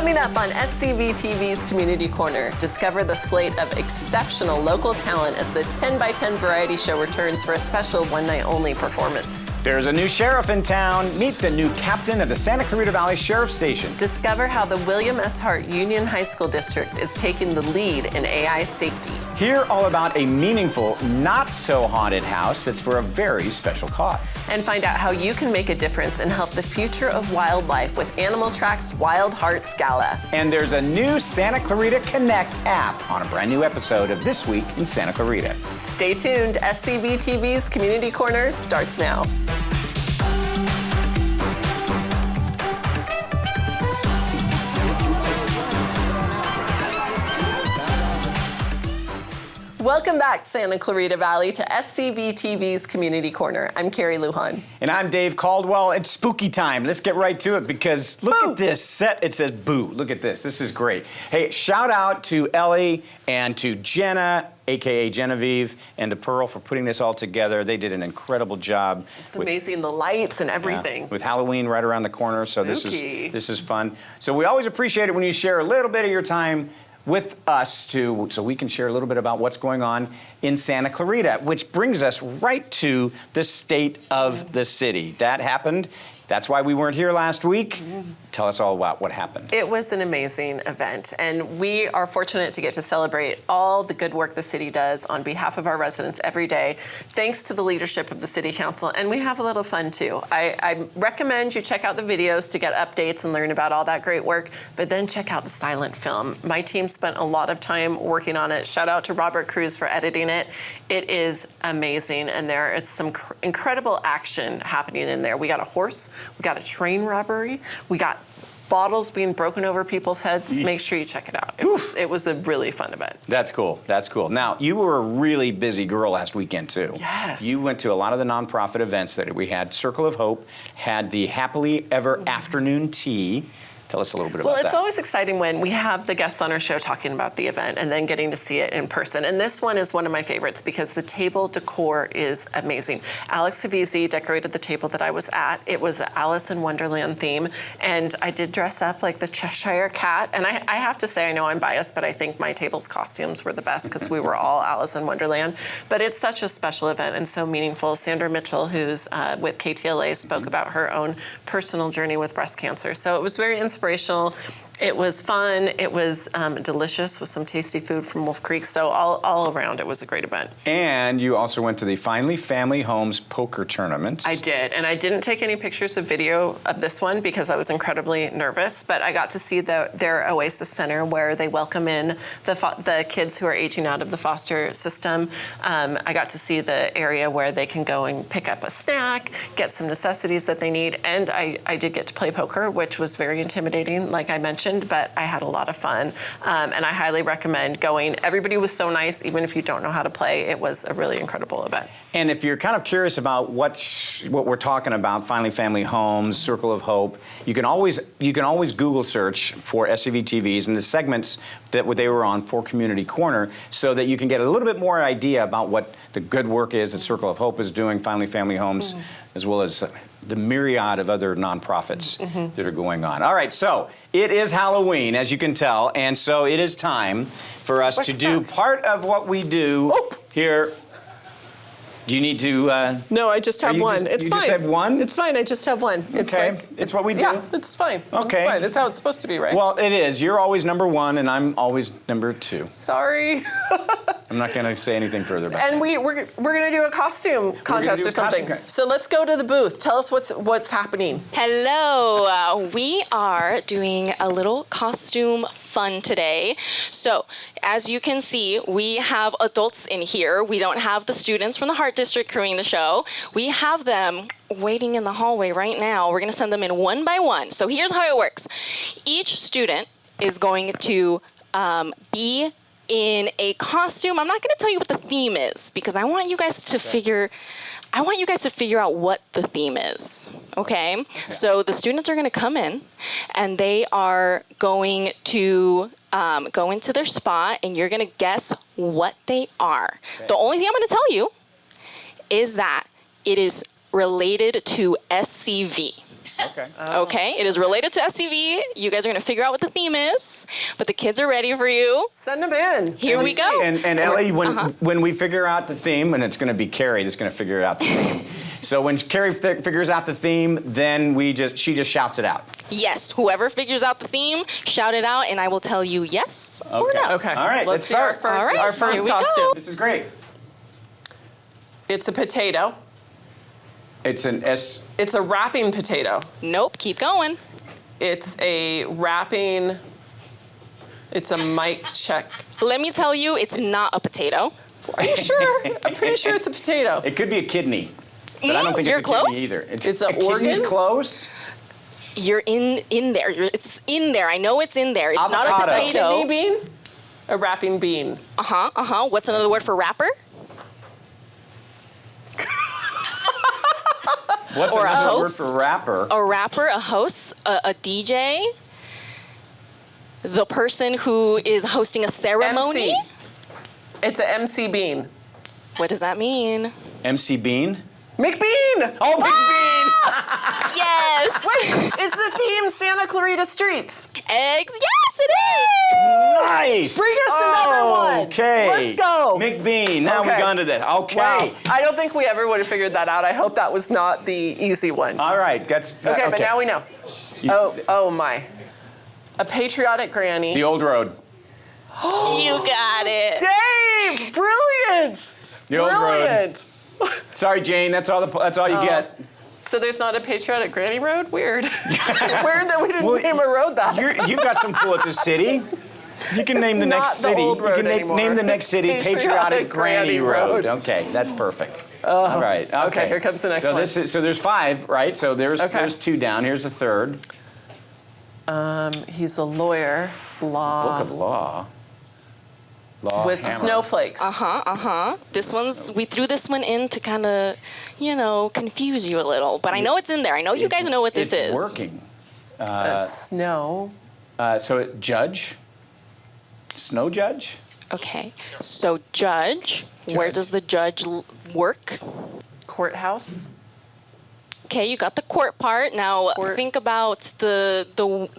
Coming up on SCVTV's Community Corner, discover the slate of exceptional local talent as the 10x10 variety show returns for a special one-night-only performance. There's a new sheriff in town. Meet the new captain of the Santa Clarita Valley Sheriff's Station. Discover how the William S. Hart Union High School District is taking the lead in AI safety. Hear all about a meaningful, not-so-haunted house that's for a very special cause. And find out how you can make a difference and help the future of wildlife with Animal Track's Wild Hearts Gala. And there's a new Santa Clarita Connect app on a brand new episode of This Week in Santa Clarita. Stay tuned. SCVTV's Community Corner starts now. Welcome back, Santa Clarita Valley, to SCVTV's Community Corner. I'm Carrie Lujan. And I'm Dave Caldwell. It's spooky time. Let's get right to it because look at this set. It says boo. Look at this. This is great. Hey, shout out to Ellie and to Jenna, a.k.a. Genevieve, and to Pearl for putting this all together. They did an incredible job. It's amazing, the lights and everything. Yeah, with Halloween right around the corner, Spooky. So this is fun. So we always appreciate it when you share a little bit of your time with us so we can share a little bit about what's going on in Santa Clarita, which brings us right to the state of the city. That happened. That's why we weren't here last week. Tell us all about what happened. It was an amazing event, and we are fortunate to get to celebrate all the good work the city does on behalf of our residents every day, thanks to the leadership of the City Council, and we have a little fun too. I recommend you check out the videos to get updates and learn about all that great work, but then check out the silent film. My team spent a lot of time working on it. Shout out to Robert Cruz for editing it. It is amazing, and there is some incredible action happening in there. We got a horse, we got a train robbery, we got bottles being broken over people's heads. Make sure you check it out. It was a really fun event. That's cool. That's cool. Now, you were a really busy girl last weekend, too. Yes. You went to a lot of the nonprofit events that we had. Circle of Hope had the Happily Ever Afternoon Tea. Tell us a little bit about that. Well, it's always exciting when we have the guests on our show talking about the event and then getting to see it in person. And this one is one of my favorites because the table decor is amazing. Alex Savizzi decorated the table that I was at. It was an Alice in Wonderland theme. And I did dress up like the Cheshire Cat. And I have to say, I know I'm biased, but I think my table's costumes were the best because we were all Alice in Wonderland. But it's such a special event and so meaningful. Sandra Mitchell, who's with KTLA, spoke about her own personal journey with breast cancer. So it was very inspirational. It was fun. It was delicious with some tasty food from Wolf Creek. So all around, it was a great event. And you also went to the Finally Family Homes Poker Tournament. I did, and I didn't take any pictures of video of this one because I was incredibly nervous, but I got to see their Oasis Center where they welcome in the kids who are aging out of the foster system. I got to see the area where they can go and pick up a snack, get some necessities that they need, and I did get to play poker, which was very intimidating, like I mentioned, but I had a lot of fun, and I highly recommend going. Everybody was so nice, even if you don't know how to play. It was a really incredible event. And if you're kind of curious about what we're talking about, Finally Family Homes, Circle of Hope, you can always Google search for SCVTVs and the segments that they were on for Community Corner, so that you can get a little bit more idea about what the good work is that Circle of Hope is doing, Finally Family Homes, as well as the myriad of other nonprofits that are going on. All right, so it is Halloween, as you can tell, and so it is time for us to do part of what we do here. Do you need to? No, I just have one. It's fine. You just have one? It's fine. I just have one. It's okay. like, it's what we do? Yeah, it's fine. Okay. It's fine. It's how it's supposed to be, right? Well, it is. You're always number one, and I'm always number two. Sorry. I'm not going to say anything further about that. And we're going to do a costume contest or something. So let's go to the booth. Tell us what's happening. Hello. We are doing a little costume fun today. So as you can see, we have adults in here. We don't have the students from the Hart District crewing the show. We have them waiting in the hallway right now. We're going to send them in one by one. So here's how it works. Each student is going to be in a costume. I'm not going to tell you what the theme is because I want you guys to figure out what the theme is, okay? So the students are going to come in and they are going to go into their spot and you're going to guess what they are. Okay. The only thing I'm going to tell you is that it is related to SCV. Okay. Okay, it is related to SCV. You guys are gonna figure out what the theme is, but the kids are ready for you. Send them in. Here we go. And Ellie, when we figure out the theme, and it's going to be Carrie that's going to figure out the theme. So when Carrie figures out the theme, then she just shouts it out. Yes, whoever figures out the theme, shout it out, and I will tell you yes or Okay. no. Okay. All right, Let's let's see our start. first, All right, our first here we go. costume. This is great. It's a potato. It's an S. It's a wrapping potato. Nope, keep going. It's a wrapping. It's a mic check. Let me tell you, it's not a potato. Are you sure? I'm pretty sure it's a potato. It could be a kidney, but I don't think You're it's a kidney close. either. It's an a kidney's organ? close. You're in there. It's in there. I know it's in there. It's not a Avocado. A potato. kidney bean? A wrapping bean. What's another word for rapper? What's Or a another word host? for rapper? A rapper, a host, a DJ, the person who is hosting a ceremony. MC. It's a MC bean. What does that mean? MC Bean? McBean! Oh, Big Yes. Wait, is the theme Santa Clarita Streets? Eggs. Yes, it is. Bean! Nice! Bring us another one. Okay. Let's go. McBean. Now we've Okay. gone to that. Okay. Wow. I don't think we ever would have figured that out. I hope that was not the easy one. All right. That's Okay, but now we know. Oh my. A patriotic granny. The old road. You got it. Dave! Brilliant! The old road. Brilliant! Sorry, Jane. That's all you get. So there's not a patriotic granny road? Weird. Weird that we didn't Well, name a road that. You've got some pull at the city. You can name the not next the city. old road you can anymore. name the next city It's Patriotic Granny Road. Road. Okay, that's perfect. All right. Okay, here comes the next one. So there's 5, right? So there's Okay. 2 down. Here's a third. He's a lawyer. Book of Law. Law With hammer. snowflakes. This one's, we threw this one in to kind of, confuse you a little. But I know it's in there. I know you guys know what this it's is. working. A snow. So judge. Snow judge. Okay. So judge. Where does the judge work? Courthouse. Okay, you got the court part. Now Court. think about the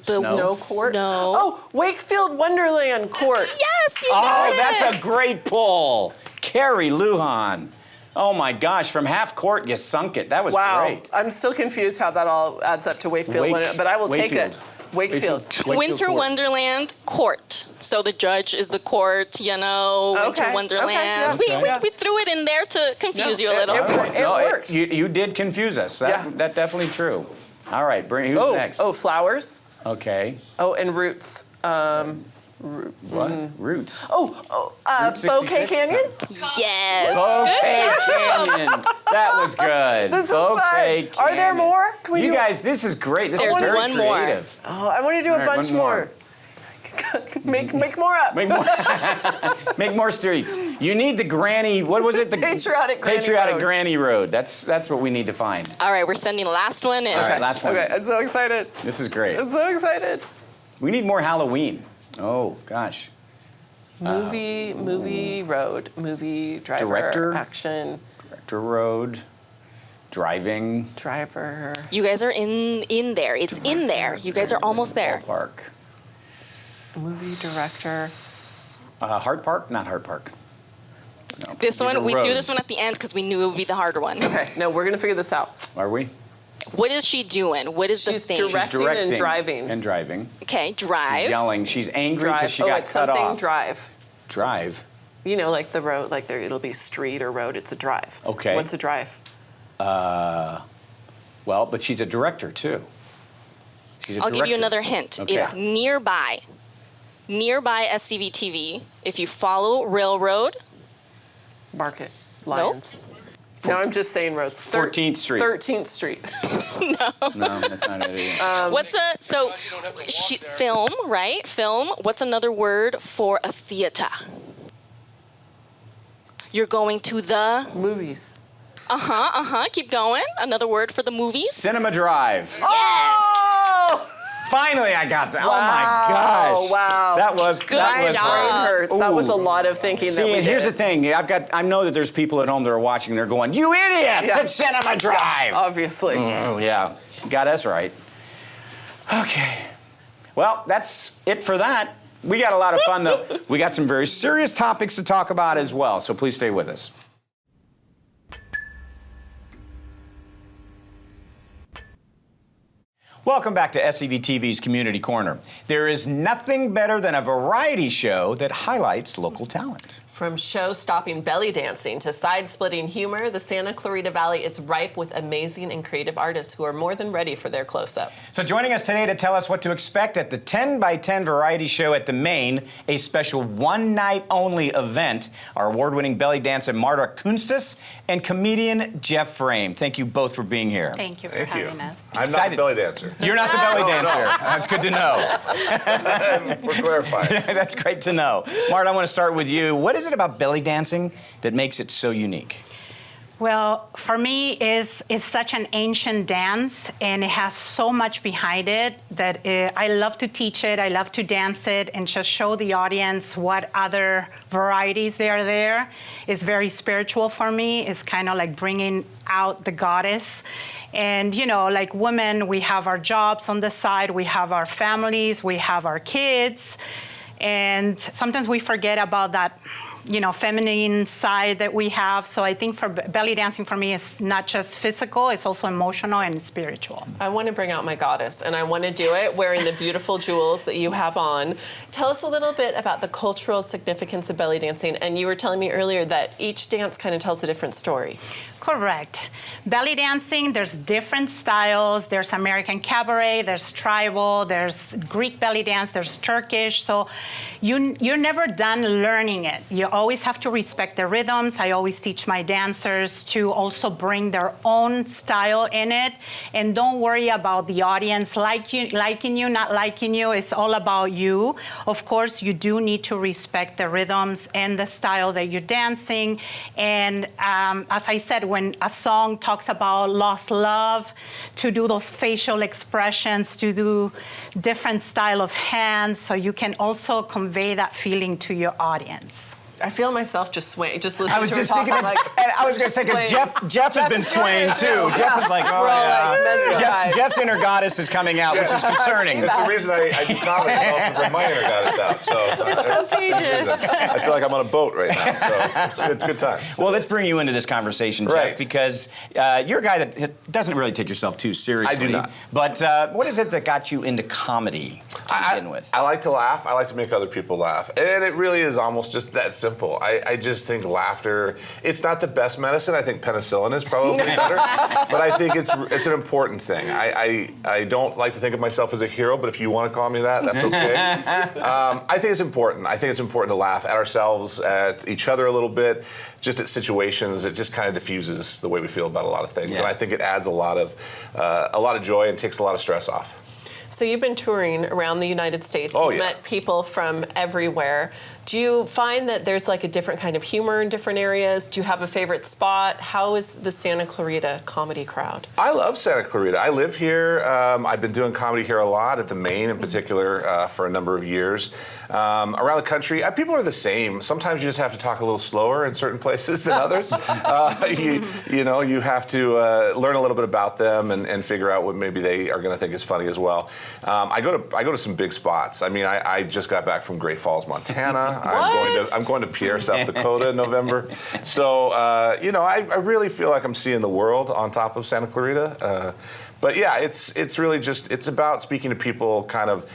Snow court. Snow. Oh, Wakefield Wonderland Court. Yes, you Oh, got it. that's a great pull. Carrie Lujan. Oh my gosh, from half court you sunk it. That was Wow. great. I'm still confused how that all adds up to Wakefield, but I will take it. Wakefield. Winter Court. Wonderland Court. So the judge is the court, Winter Okay, Wonderland. yeah. We, Okay. we threw it in there to confuse you a little. It worked. You did confuse us. That's definitely true. All right, who's next? Flowers. Okay. Oh, and roots. What? Roots. Route Bouquet 66? Canyon. Yes. Bouquet Canyon. That was good. This is Bouquet fun. Are there Canyon. more? Can we You do? guys, this is great. This There's is very one more. creative. Oh, I want to do a All right, bunch one more. Make more up. Make more, make more streets. You need the granny. What was it? The Patriotic Granny Patriotic Road. Granny Road. That's what we need to find. All right, we're sending the last one in. All right, last one. Okay, I'm so excited. This is great. I'm so excited. We need more Halloween. Oh gosh. Movie road, movie driver, Director? action, Director Road. Driving. driver. You guys are in there. It's in there. You guys are almost there. Ballpark. Movie director. Hart Park? Not Hart Park. No. This These are one, we threw roads. this one at the end because we knew it would be the harder one. Okay, no, we're gonna figure this out. Are we? What is she doing? What is She's the thing? Directing and driving. And driving. Okay, drive. Yelling. She's angry because Drive. she got it's cut something off. drive. Drive. You know, like the road, like there, it'll be street or road. It's a drive. Okay. What's a drive? Well, but she's a director too. She's a I'll give you director. another hint. Okay. It's nearby. Nearby SCVTV. If you follow Railroad, Market. Lions. No, I'm just saying roads. 14th Street. 13th Street. No, that's not it either. what's a film, right? Film. What's another word for a theater? You're going to the Movies. Keep going. Another word for the movies. Cinema Drive. Oh! Finally, I got that. Oh my Wow, gosh. wow. That was Good My that job. was brain hurts. That was a Ooh. lot of thinking that See, we and here's the did. thing. I know that there's people at home that are watching. They're going, "You idiots! Yeah. It's Cinema Drive." Obviously. Oh yeah. Got us right. Okay. Well, that's it for that. We got a lot of fun, though. We got some very serious topics to talk about as well, so please stay with us. Welcome back to SCVTV's Community Corner. There is nothing better than a variety show that highlights local talent. From show-stopping belly dancing to side-splitting humor, the Santa Clarita Valley is ripe with amazing and creative artists who are more than ready for their close-up. So joining us today to tell us what to expect at the 10 by 10 variety show at the Main, a special one-night-only event, are award-winning belly dancer Marta Kunstas and comedian Jeff Frame. Thank you both for being here. Thank you for having us. I'm not the belly dancer. You're not the belly dancer. That's good to know. We're clarifying. That's great to know. Marta, I want to start with you. What is it about belly dancing that makes it so unique? Well, for me, it's such an ancient dance, and it has so much behind it that I love to teach it, I love to dance it, and just show the audience what other varieties there are there. It's very spiritual for me. It's kind of like bringing out the goddess. And, you know, like women, we have our jobs on the side, we have our families, we have our kids, and sometimes we forget about that, you know, feminine side that we have. So I think for belly dancing for me is not just physical, it's also emotional and spiritual. I want to bring out my goddess, and I want to do it wearing the beautiful jewels that you have on. Tell us a little bit about the cultural significance of belly dancing. And you were telling me earlier that each dance kind of tells a different story. Correct. Belly dancing, there's different styles. There's American cabaret, there's tribal, there's Greek belly dance, there's Turkish. So you're never done learning it. You always have to respect the rhythms. I always teach my dancers to also bring their own style in it. And don't worry about the audience liking you, not liking you. It's all about you. Of course, you do need to respect the rhythms and the style that you're dancing. And as I said, when a song talks about lost love, to do those facial expressions, to do different style of hands, so you can also convey that feeling to your audience. I feel myself just swaying, just listening I was to just her talk. thinking, I'm like, and I was going to just say, because swaying. Jeff has been swaying too. Yeah. Jeff is like, oh We're all like yeah. mesmerized. Jeff's inner goddess is coming out, which is concerning. It's the reason I do comedy is also to bring my inner goddess out. So that's the same reason. I feel like I'm on a boat right now. So it's good times. Well, let's bring you into this conversation, Jeff, Right. because you're a guy that doesn't really take yourself too seriously. I do not. But what is it that got you into comedy to begin with? I like to laugh. I like to make other people laugh. And it really is almost just that simple. I just think laughter, it's not the best medicine. I think penicillin is probably better. But I think it's an important thing. I don't like to think of myself as a hero, but if you want to call me that, that's okay. I think it's important. I think it's important to laugh at ourselves, at each other a little bit, just at situations. It just kind of diffuses the way we feel about a lot of things. Yeah. And I think it adds a lot of joy and takes a lot of stress off. So you've been touring around the United States. Oh, You've yeah. met people from everywhere. Do you find that there's like a different kind of humor in different areas? Do you have a favorite spot? How is the Santa Clarita comedy crowd? I love Santa Clarita. I live here. I've been doing comedy here a lot, at the Main in particular, for a number of years. Around the country, people are the same. Sometimes you just have to talk a little slower in certain places than others. You have to learn a little bit about them and figure out what maybe they are going to think is funny as well. I go to some big spots. I mean, I just got back from Great Falls, Montana. I'm going to Pierre, South Dakota in November. So I really feel like I'm seeing the world on top of Santa Clarita. But yeah, it's really just about speaking to people kind of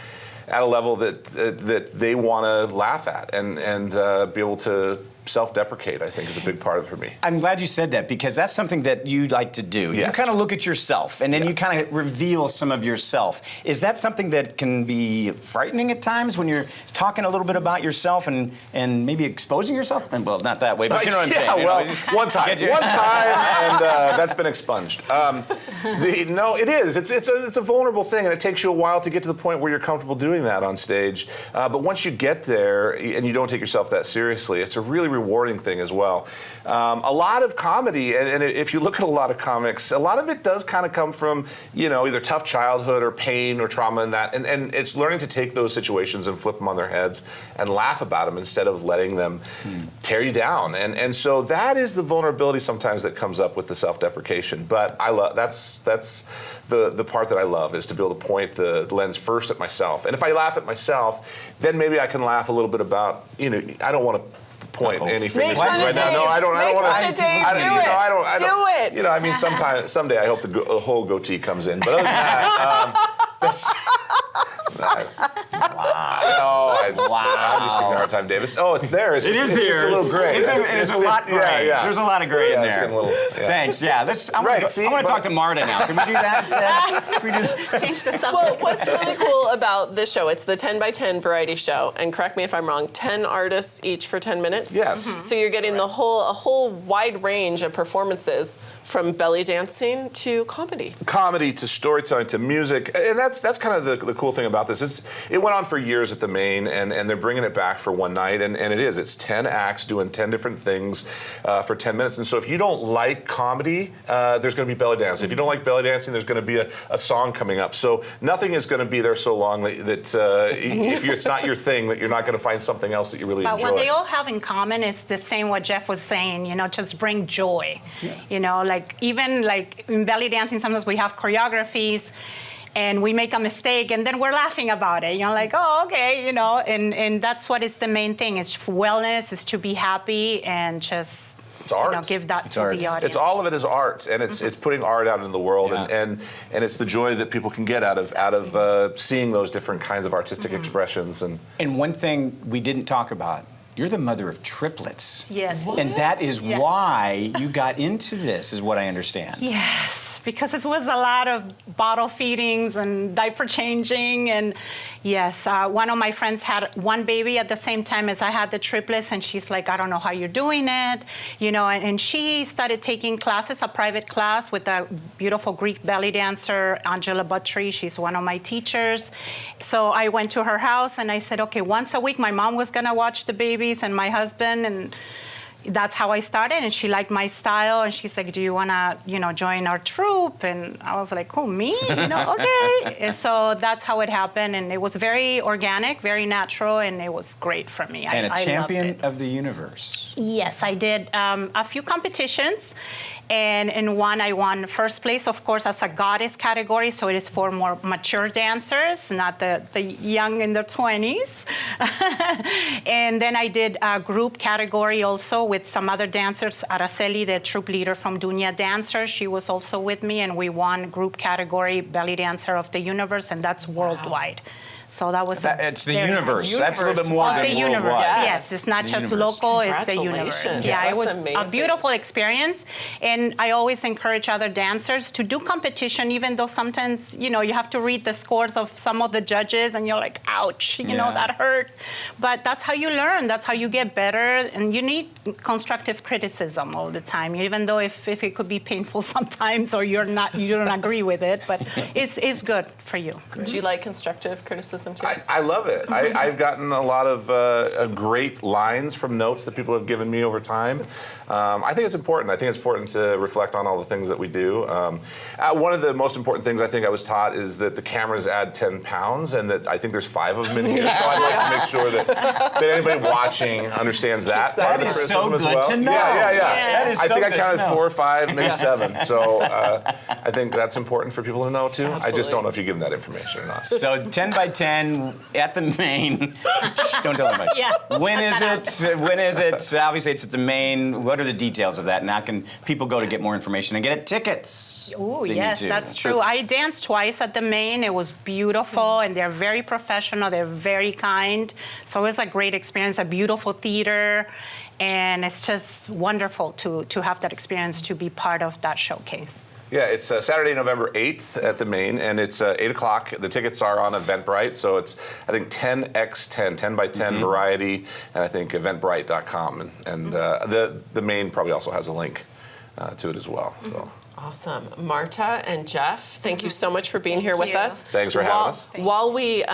at a level that they want to laugh at and be able to self-deprecate, I think, is a big part of it for me. I'm glad you said that, because that's something that you like to do. Yes. You kind of look at yourself, and then you kind of reveal some of yourself. Is that something that can be frightening at times when you're talking a little bit about yourself and maybe exposing yourself? And, well, not that way, but you know what I'm saying. Well, one time, and that's been expunged. No, it is. It's a vulnerable thing, and it takes you a while to get to the point where you're comfortable doing that on stage. But once you get there and you don't take yourself that seriously, it's a really rewarding thing as well. A lot of comedy, and if you look at a lot of comics, a lot of it does kind of come from, you know, either tough childhood or pain or trauma and that, and it's learning to take those situations and flip them on their heads and laugh about them instead of letting them tear you down. And so that is the vulnerability sometimes that comes up with the self-deprecation. But I love, that's the part that I love, is to be able to point the lens first at myself. And if I laugh at myself, then maybe I can laugh a little bit about, you know, I don't want to point any fingers right now. No, I don't want to. Do it. You know, I mean, someday I hope the whole goatee comes in. But other than that, that's. I'm just giving you a hard time, Davis. Oh, it's there. It's just a little gray. There's a lot gray. Yeah. There's a lot of gray in there. It's getting a little, Thanks. Yeah. I want to talk to Marta now. Can we do that instead? Can we do that? Change the subject. Well, what's really cool about this show, it's the 10 by 10 variety show, and correct me if I'm wrong, 10 artists each for 10 minutes? Yes. So you're getting a whole wide range of performances, from belly dancing to comedy. Comedy to storytelling to music, and that's kind of the cool thing about this. It went on for years at the Main, and they're bringing it back for one night, and it's 10 acts doing 10 different things for 10 minutes. And so if you don't like comedy, there's going to be belly dancing. If you don't like belly dancing, there's going to be a song coming up. So nothing is going to be there so long that if it's not your thing, that you're not going to find something else that you really enjoy. But what they all have in common is the same what Jeff was saying, you know, just bring joy. Yeah. You know, like even like in belly dancing, sometimes we have choreographies and we make a mistake and then we're laughing about it. You know, like, oh, okay, you know, and that's what is the main thing, is wellness, is to be happy and just, it's art. You know, give that to the audience. It's all of it is art, and it's putting art out into the world, and it's the joy that people can get out of seeing those different kinds of artistic expressions. And one thing we didn't talk about, you're the mother of triplets. Yes. What? And that is why you got into this, is what I understand. Yes, because it was a lot of bottle feedings and diaper changing. And yes, one of my friends had one baby at the same time as I had the triplets, and she's like, I don't know how you're doing it. You know, and she started taking classes, a private class with a beautiful Greek belly dancer, Angela Buttry. She's one of my teachers. So I went to her house and I said, okay, once a week my mom was gonna watch the babies and my husband, and that's how I started. And she liked my style, and she's like, do you want to, you know, join our troupe? And I was like, oh, me? You know, okay. And so that's how it happened, and it was very organic, very natural, and it was great for me. And I champion loved it. of the universe. Yes, I did a few competitions. And in one, I won first place, of course, as a goddess category. So it is for more mature dancers, not the young in their 20s. And then I did a group category also with some other dancers. Araceli, the troupe leader from Dunya Dancers, she was also with me. And we won group category Belly Dancer of the Universe, and that's worldwide. So that was it's the universe. That's a little bit more than the universe. worldwide. Yes, it's not just local, it's the universe. Yeah, it was a beautiful experience. And I always encourage other dancers to do competition, even though sometimes, you know, you have to read the scores of some of the judges and you're like, ouch, you know, that hurt. But that's how you learn. That's how you get better. And you need constructive criticism all the time, even though if it could be painful sometimes or you don't agree with it, but it's good for you. Do you like constructive criticism? I love it. I've gotten a lot of great lines from notes that people have given me over time. I think it's important. I think it's important to reflect on all the things that we do. One of the most important things I think I was taught is that the cameras add 10 pounds, and that I think there's 5 of them in here. So I'd like to make sure that anybody watching understands that part of the criticism as well. To know. Yeah. That is I think I good counted to know. 4 or 5, maybe 7. So I think that's important for people to know too. Absolutely. I just don't know if you give them that information or not. So 10 by 10 at the Main. Don't tell anybody. Yeah. When is it? When is it? Obviously, it's at the Main. What are the details of that? And how can people go to get more information and get tickets? Oh, yes, that's true. I danced twice at the Main. It was beautiful, and they're very professional. They're very kind. So it was a great experience, a beautiful theater, and it's just wonderful to have that experience, to be part of that showcase. Yeah, it's Saturday, November 8th at the Main, and it's 8 o'clock. The tickets are on Eventbrite, so it's, I think, 10x10, 10 by 10 variety, and I think eventbrite.com. And the Main probably also has a link to it as well. So. Awesome. Marta and Jeff, thank you so much for being here with us. Thanks for having us. While we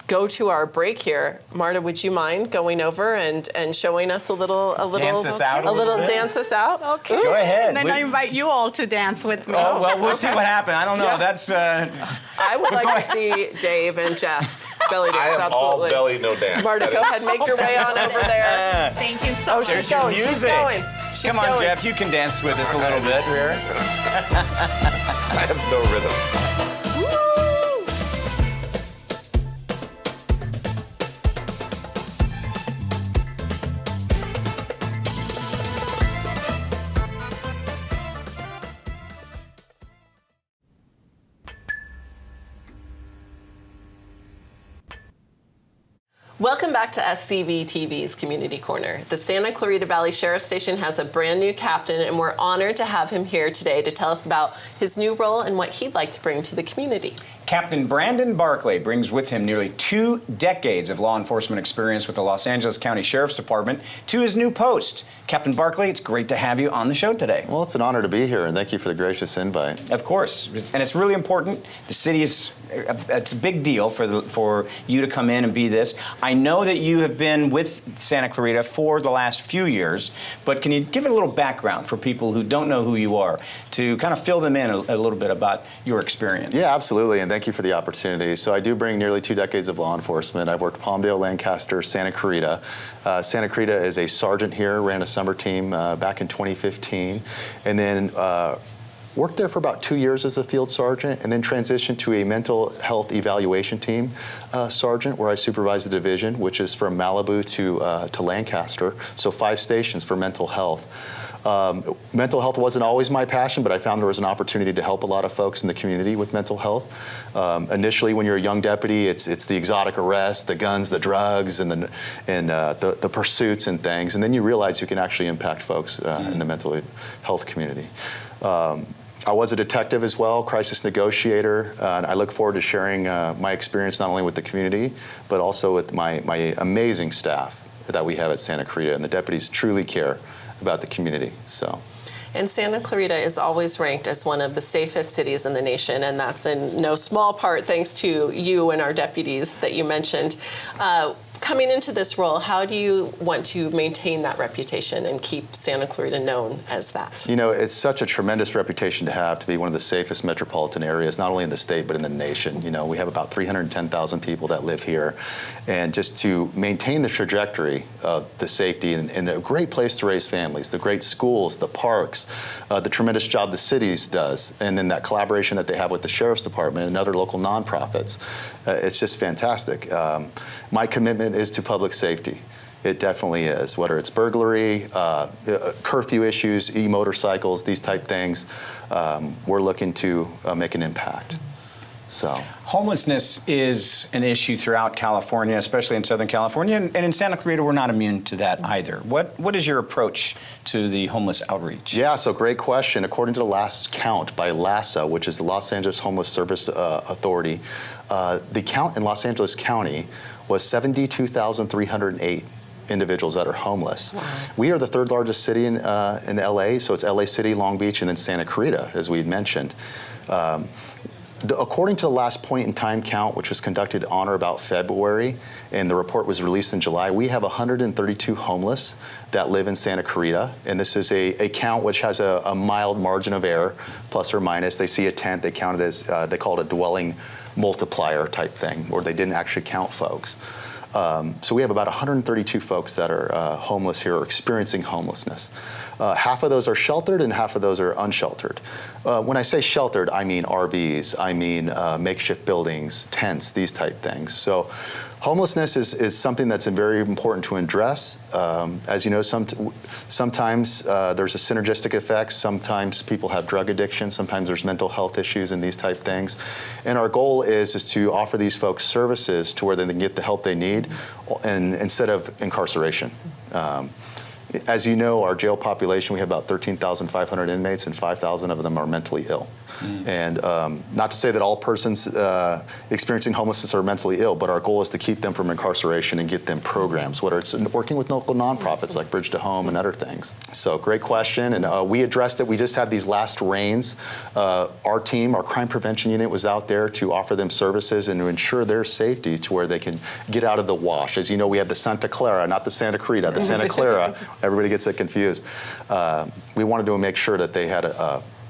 go to our break here, Marta, would you mind going over and showing us a little Dance us out a little bit? dance us out? Okay. Go ahead. And then I invite you all to dance with me. Oh, well, we'll see what happens. I don't know. Yeah. That's. I would like to see Dave and Jeff belly I dance. am Absolutely. all belly, no dance. Marta, That go is- ahead, make your way on over there. Thank you so Oh, much. she's There's your going. She's music. going. She's Come on, going. Jeff. You can dance with us a little bit here. I have no rhythm. Welcome back to SCVTV's Community Corner. The Santa Clarita Valley Sheriff Station has a brand new captain, and we're honored to have him here today to tell us about his new role and what he'd like to bring to the community. Captain Brandon Barclay brings with him nearly 2 decades of law enforcement experience with the Los Angeles County Sheriff's Department to his new post. Captain Barclay, it's great to have you on the show today. Well, it's an honor to be here, and thank you for the gracious invite. Of course, and it's really important. The city is, it's a big deal for you to come in and be this. I know that you have been with Santa Clarita for the last few years, but can you give it a little background for people who don't know who you are to kind of fill them in a little bit about your experience? Yeah, absolutely, and thank you for the opportunity. So I do bring nearly 2 decades of law enforcement. I've worked Palmdale, Lancaster, Santa Clarita. Santa Clarita is a sergeant here, ran a summer team back in 2015, and then worked there for about 2 years as a field sergeant, and then transitioned to a mental health evaluation team sergeant, where I supervise the division, which is from Malibu to Lancaster, so 5 stations for mental health. Mental health wasn't always my passion, but I found there was an opportunity to help a lot of folks in the community with mental health. Initially, when you're a young deputy, it's the exotic arrest, the guns, the drugs, and the pursuits and things, and then you realize you can actually impact folks in the mental health community. I was a detective as well, crisis negotiator, and I look forward to sharing my experience not only with the community, but also with my amazing staff that we have at Santa Clarita, and the deputies truly care about the community. So. And Santa Clarita is always ranked as one of the safest cities in the nation, and that's in no small part thanks to you and our deputies that you mentioned. Coming into this role, how do you want to maintain that reputation and keep Santa Clarita known as that? You know, it's such a tremendous reputation to have, to be one of the safest metropolitan areas, not only in the state, but in the nation. You know, we have about 310,000 people that live here. And just to maintain the trajectory of the safety and a great place to raise families, the great schools, the parks, the tremendous job the cities does, and then that collaboration that they have with the Sheriff's Department and other local nonprofits, it's just fantastic. My commitment is to public safety. It definitely is, whether it's burglary, curfew issues, e-motorcycles, these type things. We're looking to make an impact. So. Homelessness is an issue throughout California, especially in Southern California, and in Santa Clarita, we're not immune to that either. What is your approach to the homeless outreach? Yeah, so great question. According to the last count by LASA, which is the Los Angeles Homeless Service Authority, the count in Los Angeles County was 72,308 individuals that are homeless. Wow. We are the 3rd largest city in LA, so it's LA City, Long Beach, and then Santa Clarita, as we mentioned. According to the last point in time count, which was conducted on or about February, and the report was released in July, we have 132 homeless that live in Santa Clarita. And this is a count which has a mild margin of error, plus or minus. They see a tent, they count it as, they call it a dwelling multiplier type thing, or they didn't actually count folks. So we have about 132 folks that are homeless here or experiencing homelessness. Half of those are sheltered and half of those are unsheltered. When I say sheltered, I mean RVs, I mean makeshift buildings, tents, these type things. So homelessness is something that's very important to address. As you know, sometimes there's a synergistic effect. Sometimes people have drug addiction. Sometimes there's mental health issues and these type things. And our goal is to offer these folks services to where they can get the help they need, and instead of incarceration. As you know, our jail population, we have about 13,500 inmates, and 5,000 of them are mentally ill. And not to say that all persons experiencing homelessness are mentally ill, but our goal is to keep them from incarceration and get them programs, whether it's working with local nonprofits like Bridge to Home and other things. So great question, and we addressed it. We just had these last rains. Our team, our crime prevention unit, was out there to offer them services and to ensure their safety to where they can get out of the wash. As you know, we have the Santa Clara, not the Santa Clarita, the Santa Clara. Everybody gets it confused. We wanted to make sure that they had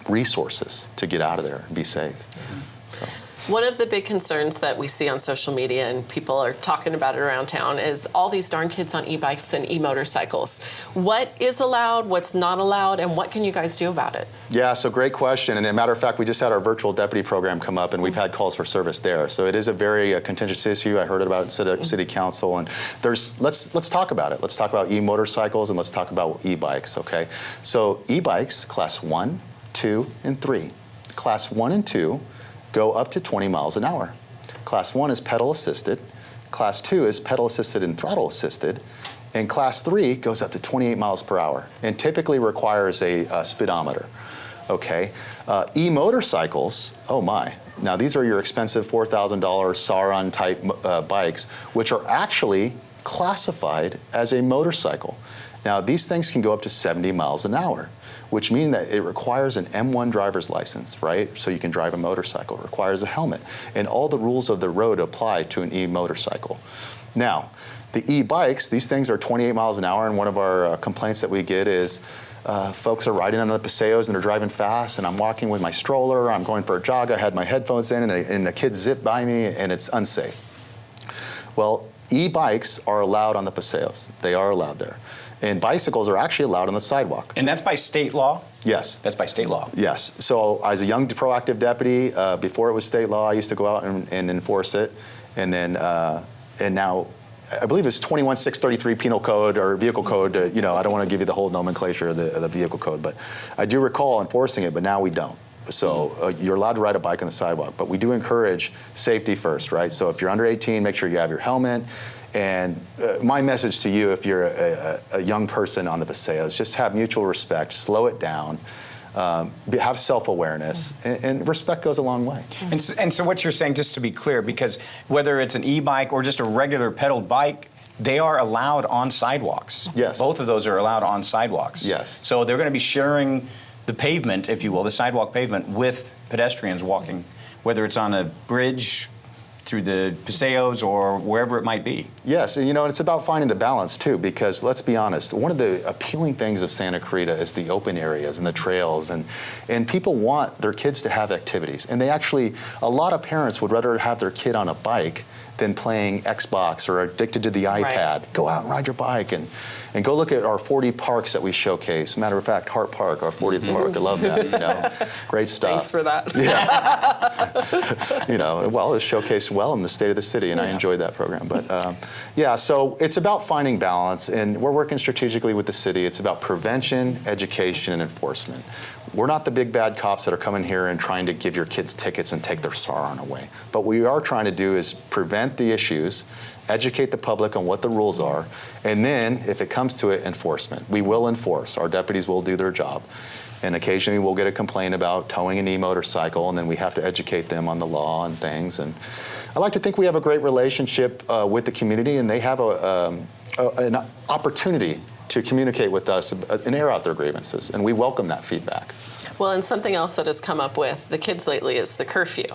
resources to get out of there and be safe. So. One of the big concerns that we see on social media, and people are talking about it around town, is all these darn kids on e-bikes and e-motorcycles. What is allowed, what's not allowed, and what can you guys do about it? Yeah, so great question. And as a matter of fact, we just had our virtual deputy program come up, and we've had calls for service there. So it is a very contentious issue. I heard about it in City Council, and let's talk about it. Let's talk about e-motorcycles, and let's talk about e-bikes, okay? So e-bikes, class 1, 2, and 3. Class 1 and 2 go up to 20 miles an hour. Class 1 is pedal assisted. Class 2 is pedal assisted and throttle assisted. And Class 3 goes up to 28 miles per hour and typically requires a speedometer. Okay. E-motorcycles, oh my. Now these are your expensive $4,000 Sauron type bikes, which are actually classified as a motorcycle. Now these things can go up to 70 miles an hour, which means that it requires an M1 driver's license, right? So you can drive a motorcycle. It requires a helmet. And all the rules of the road apply to an e-motorcycle. Now, the e-bikes, these things are 28 miles an hour, and one of our complaints that we get is folks are riding on the paseos and they're driving fast, and I'm walking with my stroller, I'm going for a jog, I had my headphones in, and the kids zip by me, and it's unsafe. Well, e-bikes are allowed on the paseos. They are allowed there. And bicycles are actually allowed on the sidewalk. And that's by state law? Yes. That's by state law? Yes. So as a young proactive deputy, before it was state law, I used to go out and enforce it. And then, and now, I believe it's 21633 penal code or vehicle code. You know, I don't want to give you the whole nomenclature of the vehicle code, but I do recall enforcing it, but now we don't. So you're allowed to ride a bike on the sidewalk, but we do encourage safety first, right? So if you're under 18, make sure you have your helmet. And my message to you, if you're a young person on the paseos, just have mutual respect, slow it down, have self-awareness, and respect goes a long way. And so what you're saying, just to be clear, because whether it's an e-bike or just a regular pedaled bike, they are allowed on sidewalks. Yes. Both of those are allowed on sidewalks. Yes. So they're going to be sharing the pavement, if you will, the sidewalk pavement, with pedestrians walking, whether it's on a bridge, through the paseos, or wherever it might be. Yes, and you know, it's about finding the balance too, because let's be honest, one of the appealing things of Santa Clarita is the open areas and the trails, and people want their kids to have activities. And they actually, a lot of parents would rather have their kid on a bike than playing Xbox or addicted to the iPad. Right. Go out and ride your bike and go look at our 40 parks that we showcase. Matter of fact, Hart Park, our 40th park, I love that, you know, great stuff. Thanks for that. Yeah. You know, well, it was showcased well in the state of the city, and I enjoyed that program. But yeah, so it's about finding balance, and we're working strategically with the city. It's about prevention, education, and enforcement. We're not the big bad cops that are coming here and trying to give your kids tickets and take their Sauron away. But what we are trying to do is prevent the issues, educate the public on what the rules are, and then, if it comes to it, enforcement. We will enforce. Our deputies will do their job. And occasionally we'll get a complaint about towing an e-motorcycle, and then we have to educate them on the law and things. And I like to think we have a great relationship with the community, and they have an opportunity to communicate with us and air out their grievances, and we welcome that feedback. Well, and something else that has come up with the kids lately is the curfew.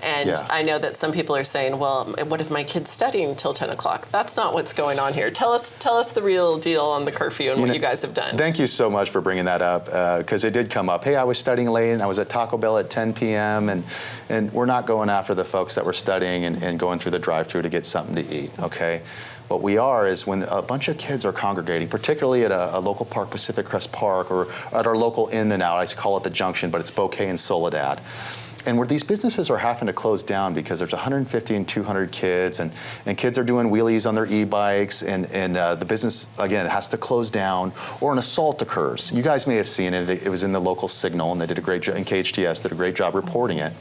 And Yeah. I know that some people are saying, well, what if my kid's studying until 10 o'clock? That's not what's going on here. Tell us the real deal on the curfew and what you guys have done. Thank you so much for bringing that up, because it did come up. Hey, I was studying late, and I was at Taco Bell at 10 p.m., and we're not going after the folks that were studying and going through the drive-thru to get something to eat, okay? What we are is when a bunch of kids are congregating, particularly at a local park, Pacific Crest Park, or at our local In and Out, I call it the Junction, but it's Bouquet and Soledad. And where these businesses are having to close down because there's 150 and 200 kids, and kids are doing wheelies on their e-bikes, and the business, again, has to close down, or an assault occurs. You guys may have seen it. It was in the local Signal, and they did a great job, and KHTS did a great job reporting it,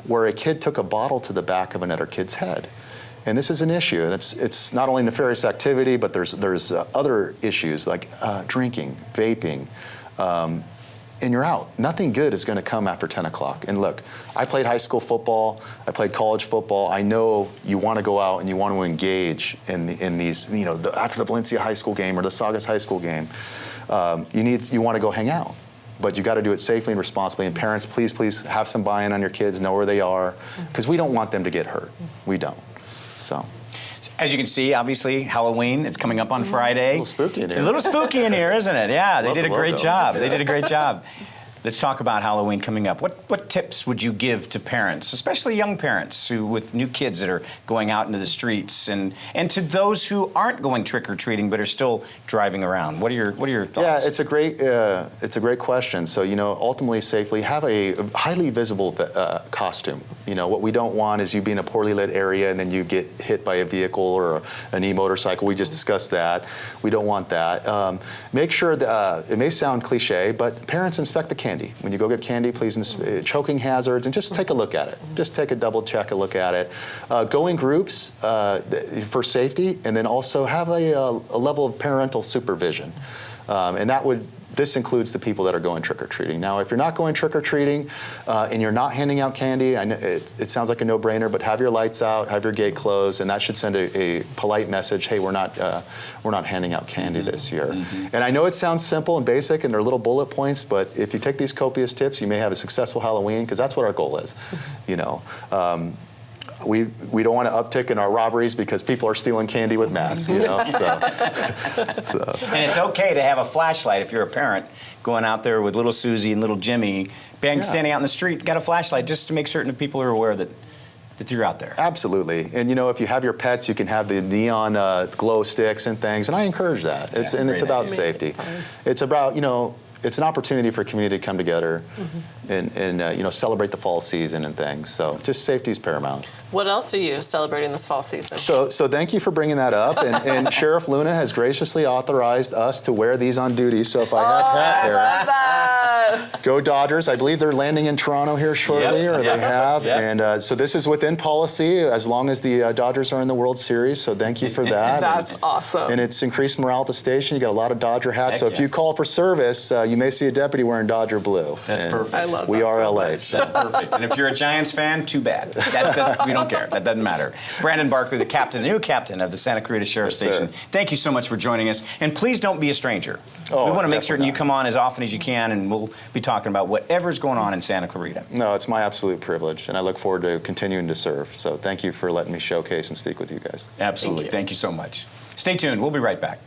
where a kid took a bottle to the back of another kid's head. And this is an issue. It's not only nefarious activity, but there's other issues like drinking, vaping, and you're out. Nothing good is going to come after 10 o'clock. And look, I played high school football. I played college football. I know you want to go out and you want to engage in these, after the Valencia high school game or the Saugus high school game, you want to go hang out. But you got to do it safely and responsibly. And parents, please have some buy-in on your kids, know where they are, because we don't want them to get hurt. We don't. So. As you can see, obviously, Halloween, it's coming up on Friday. A little spooky in here. A little spooky in here, isn't it? Yeah, they did a great job. Yeah. They did a great job. Let's talk about Halloween coming up. What tips would you give to parents, especially young parents with new kids that are going out into the streets, and to those who aren't going trick-or-treating but are still driving around? What are your thoughts? Yeah, it's a great question. So, ultimately, safely, have a highly visible costume. What we don't want is you be in a poorly lit area and then you get hit by a vehicle or an e-motorcycle. We just discussed that. We don't want that. Make sure that, it may sound cliche, but parents inspect the candy. When you go get candy, please, choking hazards, and just take a look at it. Just take a double check, a look at it. Go in groups for safety, and then also have a level of parental supervision. And this includes the people that are going trick-or-treating. Now, if you're not going trick-or-treating and you're not handing out candy, I know it sounds like a no-brainer, but have your lights out, have your gate closed, and that should send a polite message, hey, we're not handing out candy this year. And I know it sounds simple and basic, and they're little bullet points, but if you take these copious tips, you may have a successful Halloween, because that's what our goal is. We don't want to uptick in our robberies because people are stealing candy with masks, So. And it's okay to have a flashlight if you're a parent going out there with little Susie and little Jimmy, standing out in the street, got a flashlight just to make certain that people are aware that you're out there. Absolutely. And if you have your pets, you can have the neon glow sticks and things, and I encourage that. It's about safety. It's about, it's an opportunity for community to come together and celebrate the fall season and things. So just safety is paramount. What else are you celebrating this fall season? So thank you for bringing that up. And Sheriff Luna has graciously authorized us to wear these on duty. So if I have hat hair, I love that. Go Dodgers. I believe they're landing in Toronto here shortly, they have. Yep. And so this is within policy as long as the Dodgers are in the World Series. So thank you for that. That's awesome. And it's increased morale at the station. You got a lot of Dodger hats. If you call for service, you may see a deputy wearing Dodger blue. That's perfect. I love we that are so LA. much. That's perfect. And if you're a Giants fan, too bad. We don't care. That doesn't matter. Brandon Barkley, the new captain of the Santa Clarita Sheriff Station. Sir. Thank you so much for joining us. And please don't be a stranger. We want to make certain you come on as often as you can, and we'll be talking about whatever's going on in Santa Clarita. No, it's my absolute privilege, and I look forward to continuing to serve. So thank you for letting me showcase and speak with you guys. Absolutely. Thank you so much. Stay tuned. We'll be right back.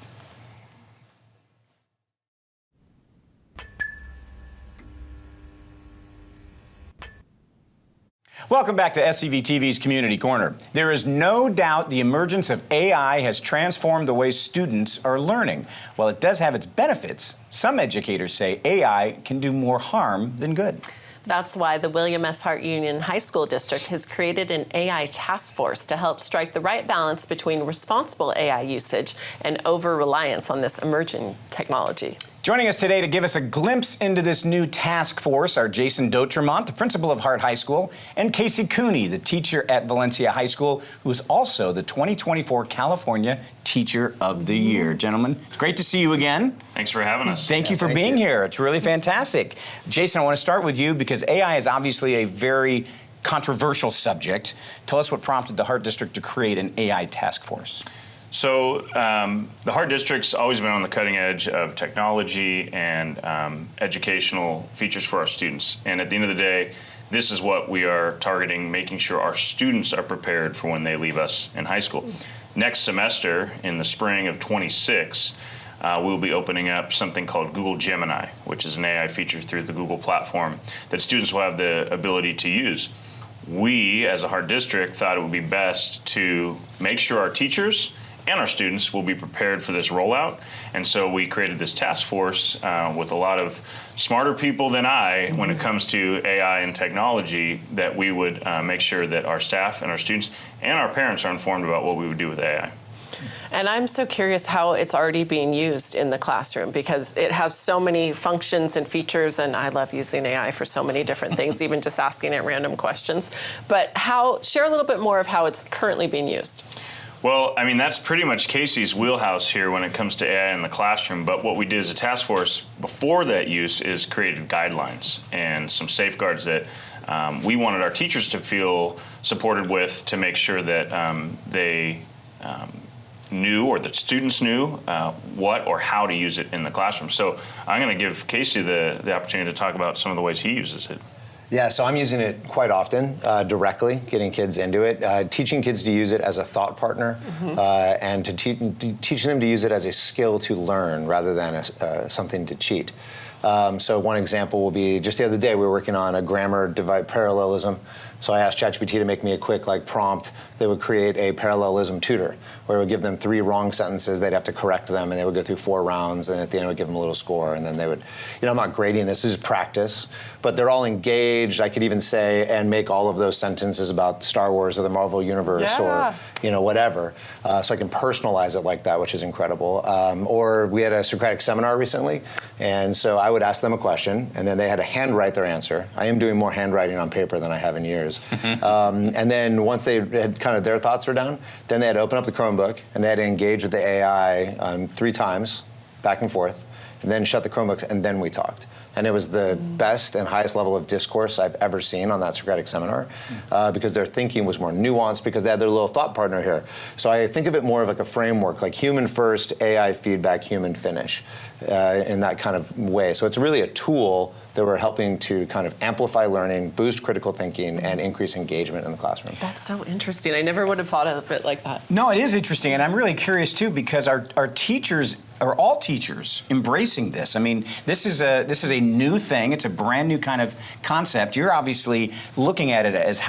Welcome back to SCVTV's Community Corner. There is no doubt the emergence of AI has transformed the way students are learning. While it does have its benefits, some educators say AI can do more harm than good. That's why the William S. Hart Union High School District has created an AI task force to help strike the right balance between responsible AI usage and over-reliance on this emerging technology. Joining us today to give us a glimpse into this new task force are Jason D'Autremont, the principal of Hart High School, and Casey Cooney, the teacher at Valencia High School, who is also the 2024 California Teacher of the Year. Gentlemen, it's great to see you again. Thanks for having us. Thank you for being here. It's really fantastic. Jason, I want to start with you because AI is obviously a very controversial subject. Tell us what prompted the Hart District to create an AI task force. So the Hart District's always been on the cutting edge of technology and educational features for our students. And at the end of the day, this is what we are targeting, making sure our students are prepared for when they leave us in high school. Next semester, in the spring of 26, we'll be opening up something called Google Gemini, which is an AI feature through the Google platform that students will have the ability to use. We, as a Hart District, thought it would be best to make sure our teachers and our students will be prepared for this rollout. And so we created this task force with a lot of smarter people than I when it comes to AI and technology, that we would make sure that our staff and our students and our parents are informed about what we would do with AI. And I'm so curious how it's already being used in the classroom, because it has so many functions and features, and I love using AI for so many different things, even just asking it random questions. But share a little bit more of how it's currently being used. Well, I mean, that's pretty much Casey's wheelhouse here when it comes to AI in the classroom. But what we did as a task force before that use is created guidelines and some safeguards that we wanted our teachers to feel supported with, to make sure that they knew, or that students knew what or how to use it in the classroom. So I'm going to give Casey the opportunity to talk about some of the ways he uses it. Yeah, so I'm using it quite often, directly, getting kids into it, teaching kids to use it as a thought partner, and to teach them to use it as a skill to learn rather than something to cheat. So one example will be, just the other day we were working on a grammar divide parallelism. So I asked ChatGPT to make me a quick prompt that would create a parallelism tutor, where it would give them 3 wrong sentences, they'd have to correct them, and they would go through 4 rounds, and at the end it would give them a little score, and then they would, I'm not grading this is practice, but they're all engaged. I could even say, and make all of those sentences about Star Wars or the Marvel Universe, or whatever. So I can personalize it like that, which is incredible. Or we had a Socratic seminar recently, and so I would ask them a question, and then they had to handwrite their answer. I am doing more handwriting on paper than I have in years. And then once they had kind of their thoughts were down, then they had to open up the Chromebook, and they had to engage with the AI 3 times, back and forth, and then shut the Chromebooks, and then we talked. And it was the best and highest level of discourse I've ever seen on that Socratic seminar, because their thinking was more nuanced, because they had their little thought partner here. So I think of it more of like a framework, like human first, AI feedback, human finish, in that kind of way. So it's really a tool that we're helping to kind of amplify learning, boost critical thinking, and increase engagement in the classroom. That's so interesting. I never would have thought of it like that. No, it is interesting, and I'm really curious too, because our teachers, are all teachers, embracing this. I mean, this is a new thing. It's a brand new kind of concept. You're obviously looking at it as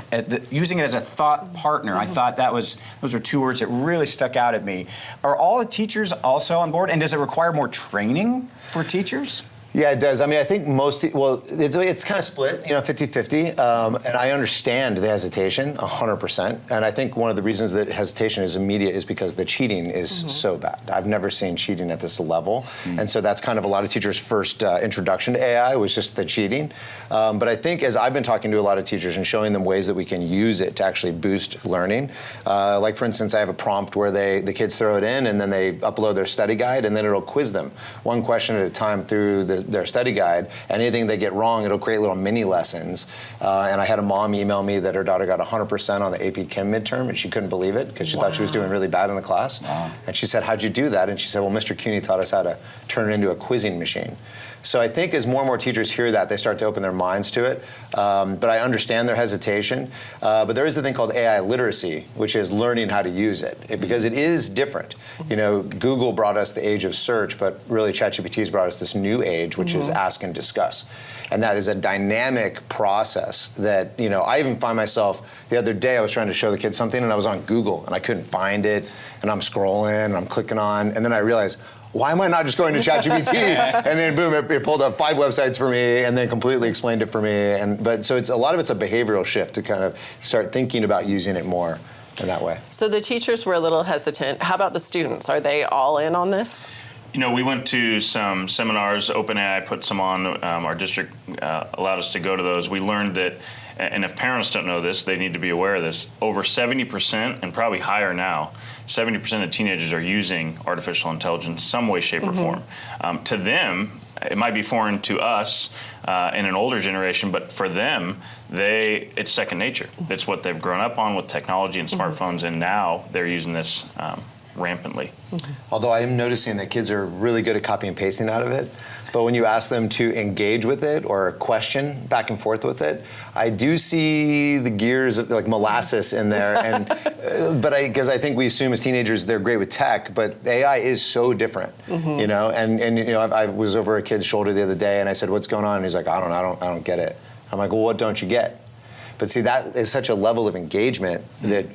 using it as a thought partner. I thought those were 2 words that really stuck out at me. Are all the teachers also on board, and does it require more training for teachers? Yeah, it does. I mean, I think it's kind of split, 50-50. And I understand the hesitation 100%. And I think one of the reasons that hesitation is immediate is because the cheating is so bad. I've never seen cheating at this level. And so that's kind of a lot of teachers' first introduction to AI was just the cheating. But I think as I've been talking to a lot of teachers and showing them ways that we can use it to actually boost learning, like for instance, I have a prompt where the kids throw it in and then they upload their study guide, and then it'll quiz them 1 question at a time through their study guide. Anything they get wrong, it'll create little mini lessons. And I had a mom email me that her daughter got 100% on the AP Chem midterm, and she couldn't believe it because she thought she was doing really bad in the class. And she said, "How'd you do that?" And she said, "Well, Mr. CUNY taught us how to turn it into a quizzing machine." So I think as more and more teachers hear that, they start to open their minds to it. But I understand their hesitation. But there is a thing called AI literacy, which is learning how to use it, because it is different. Google brought us the age of search, but really ChatGPT's brought us this new age, which is ask and discuss. And that is a dynamic process that, I even find myself, the other day I was trying to show the kids something and I was on Google and I couldn't find it, and I'm scrolling and I'm clicking on, and then I realized, why am I not just going to ChatGPT? And then boom, it pulled up 5 websites for me and then completely explained it for me. But so a lot of it's a behavioral shift to kind of start thinking about using it more in that way. So the teachers were a little hesitant. How about the students? Are they all in on this? We went to some seminars. OpenAI put some on. Our district allowed us to go to those. We learned that, and if parents don't know this, they need to be aware of this, over 70%, and probably higher now, 70% of teenagers are using artificial intelligence some way, shape, or form. To them, it might be foreign to us in an older generation, but for them, it's second nature. It's what they've grown up on with technology and smartphones, and now they're using this rampantly. Although I am noticing that kids are really good at copy and pasting out of it. But when you ask them to engage with it or question back and forth with it, I do see the gears of like molasses in there. And because I think we assume as teenagers they're great with tech, but AI is so different, I was over a kid's shoulder the other day and I said, "What's going on?" And he's like, I don't get it." I'm like, "Well, what don't you get?" But see, that is such a level of engagement that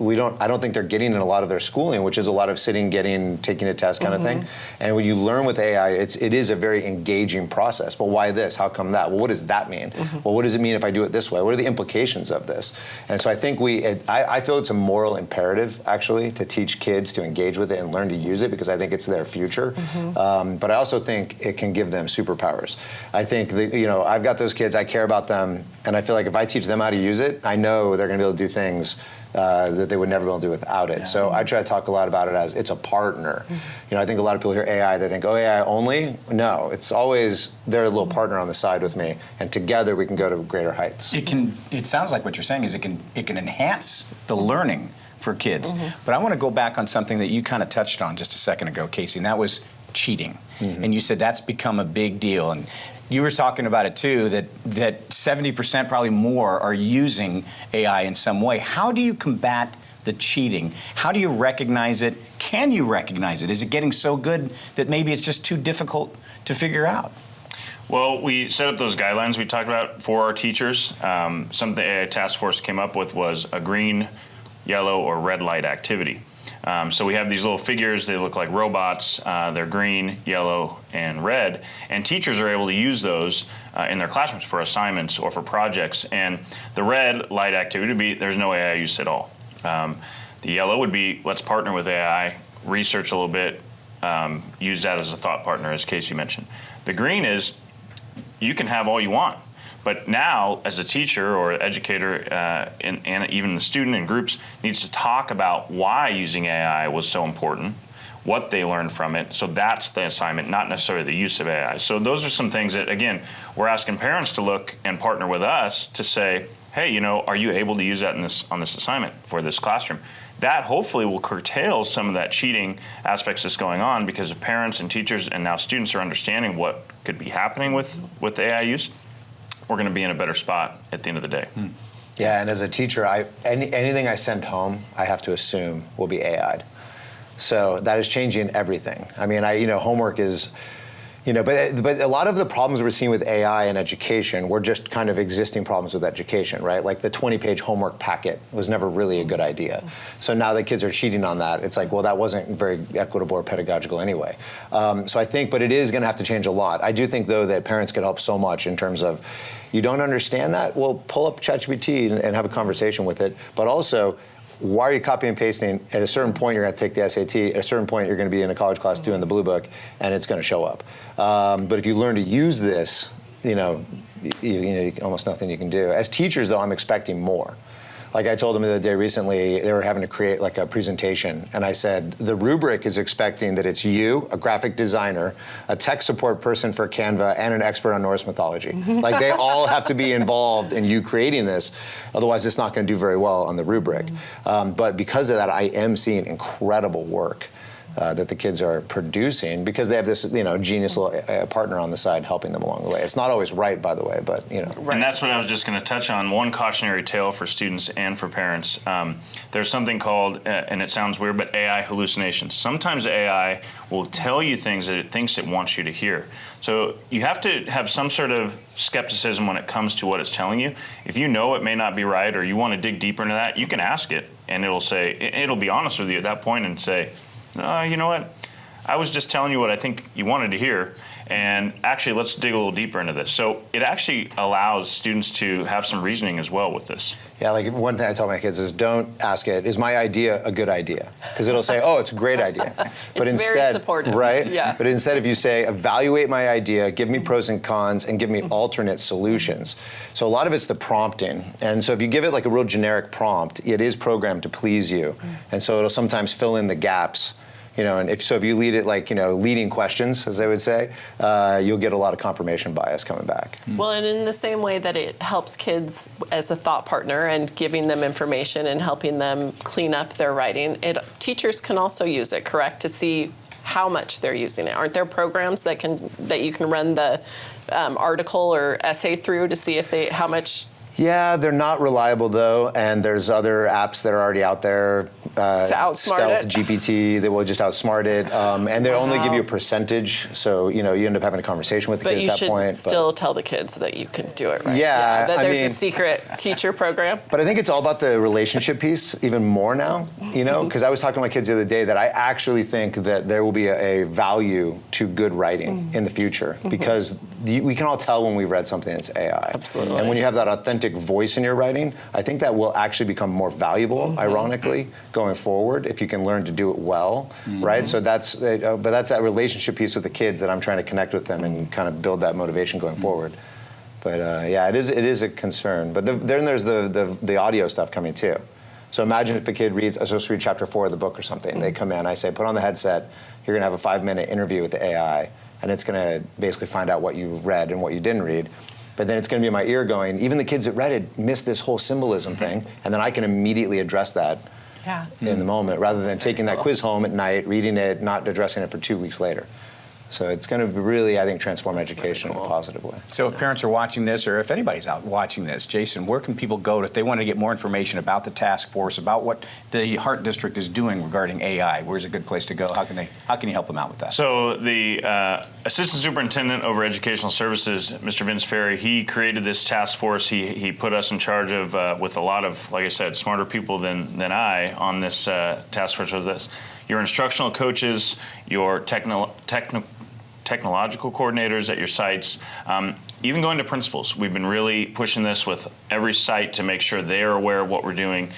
I don't think they're getting in a lot of their schooling, which is a lot of sitting, taking a test kind of thing. And when you learn with AI, it is a very engaging process. But why this? How come that? Well, what does that mean? Well, what does it mean if I do it this way? What are the implications of this? And so I think I feel it's a moral imperative, actually, to teach kids to engage with it and learn to use it, because I think it's their future. But I also think it can give them superpowers. I think that, I've got those kids, I care about them, and I feel like if I teach them how to use it, it, I know they're going to be able to do things that they would never be able to do without it. So I try to talk a lot about it as it's a partner. I think a lot of people hear AI, they think, oh, AI only? No, it's always they're a little partner on the side with me, and together we can go to greater heights. It sounds like what you're saying is it can enhance the learning for kids. But I want to go back on something that you kind of touched on just a second ago, Casey, and that was cheating. And you said that's become a big deal. And you were talking about it too, that 70% probably more are using AI in some way. How do you combat the cheating? How do you recognize it? Can you recognize it? Is it getting so good that maybe it's just too difficult to figure out? Well, we set up those guidelines we talked about for our teachers. Something the AI Taskforce came up with was a green, yellow, or red light activity. So we have these little figures, they look like robots, they're green, yellow, and red, and teachers are able to use those in their classrooms for assignments or for projects. And the red light activity would be, there's no AI use at all. The yellow would be, let's partner with AI, research a little bit, use that as a thought partner, as Casey mentioned. The green is, you can have all you want. But now, as a teacher or educator, and even the student in groups, needs to talk about why using AI was so important, what they learned from it. So that's the assignment, not necessarily the use of AI. So those are some things that, again, we're asking parents to look and partner with us to say, hey, are you able to use that on this assignment for this classroom? That hopefully will curtail some of that cheating aspects that's going on, because if parents and teachers and now students are understanding what could be happening with AI use, we're going to be in a better spot at the end of the day. Yeah, and as a teacher, anything I send home, I have to assume will be AI'd. So that is changing everything. I mean, homework is, but a lot of the problems we're seeing with AI in education were just kind of existing problems with education, right? Like the 20-page homework packet was never really a good idea. So now that kids are cheating on that, it's like, well, that wasn't very equitable or pedagogical anyway. So I think, but it is going to have to change a lot. I do think, though, that parents could help so much in terms of, you don't understand that? Well, pull up ChatGPT and have a conversation with it. But also, why are you copying and pasting? At a certain point, you're going to take the SAT. At a certain point, you're going to be in a college class doing the Blue Book, and it's going to show up. But if you learn to use this, almost nothing you can do. As teachers, though, I'm expecting more. Like I told them the other day recently, they were having to create like a presentation, and I said, the rubric is expecting that it's you, a graphic designer, a tech support person for Canva, and an expert on Norse mythology. Like they all have to be involved in you creating this, otherwise it's not going to do very well on the rubric. But because of that, I am seeing incredible work that the kids are producing, because they have this, genius little partner on the side helping them along the way. It's not always right, by the way, but Right. And that's what I was just going to touch on. One cautionary tale for students and for parents. There's something called, and it sounds weird, but AI hallucinations. Sometimes AI will tell you things that it thinks it wants you to hear. So you have to have some sort of skepticism when it comes to what it's telling you. If you know it may not be right, or you want to dig deeper into that, you can ask it, and it'll be honest with you at that point and say, you know what? I was just telling you what I think you wanted to hear, and actually let's dig a little deeper into this. So it actually allows students to have some reasoning as well with this. Yeah, like one thing I tell my kids is, don't ask it, is my idea a good idea? Because it'll say, oh, it's a great idea. But it's instead, very supportive. Right? Yeah. But instead, if you say, evaluate my idea, give me pros and cons, and give me alternate solutions. So a lot of it's the prompting. And so if you give it like a real generic prompt, it is programmed to please you. And so it'll sometimes fill in the gaps. And if you lead it like, leading questions, as they would say, you'll get a lot of confirmation bias coming back. Well, and in the same way that it helps kids as a thought partner and giving them information and helping them clean up their writing, teachers can also use it, correct, to see how much they're using it. Aren't there programs that you can run the article or essay through to see how much? Yeah, they're not reliable, though, and there's other apps that are already out there. To outsmart Stealth it? GPT, that will just outsmart it. And they only give you a percentage, so you end up having a conversation with the kid at that point. But you should still tell the kids that you can do it right. Yeah, that there's a secret teacher program. But I think it's all about the relationship piece even more now, because I was talking to my kids the other day that I actually think that there will be a value to good writing in the future, because we can all tell when we've read something that's AI. Absolutely. And when you have that authentic voice in your writing, I think that will actually become more valuable, ironically, going forward, if you can learn to do it well, right? So that's that relationship piece with the kids that I'm trying to connect with them and kind of build that motivation going forward. But yeah, it is a concern. But then there's the audio stuff coming too. So imagine if a kid reads, supposed to read chapter 4 of the book or something. They come in, I say, put on the headset. You're going to have a 5-minute interview with the AI, and it's going to basically find out what you read and what you didn't read. But then it's going to be in my ear going, even the kids that read it missed this whole symbolism thing, and then I can immediately address that in the moment, rather than taking that quiz home at night, reading it, not addressing it for 2 weeks later. So it's going to really, I think, transform education in a positive way. So if parents are watching this, or if anybody's out watching this, Jason, where can people go if they want to get more information about the task force, about what the Hart District is doing regarding AI? Where's a good place to go? How can you help them out with that? So the Assistant Superintendent over Educational Services, Mr. Vince Ferry, he created this task force. He put us in charge of, with a lot of, like I said, smarter people than I on this task force. With this, your instructional coaches, your technological coordinators at your sites, even going to principals. We've been really pushing this with every site to make sure they're aware of what we're doing.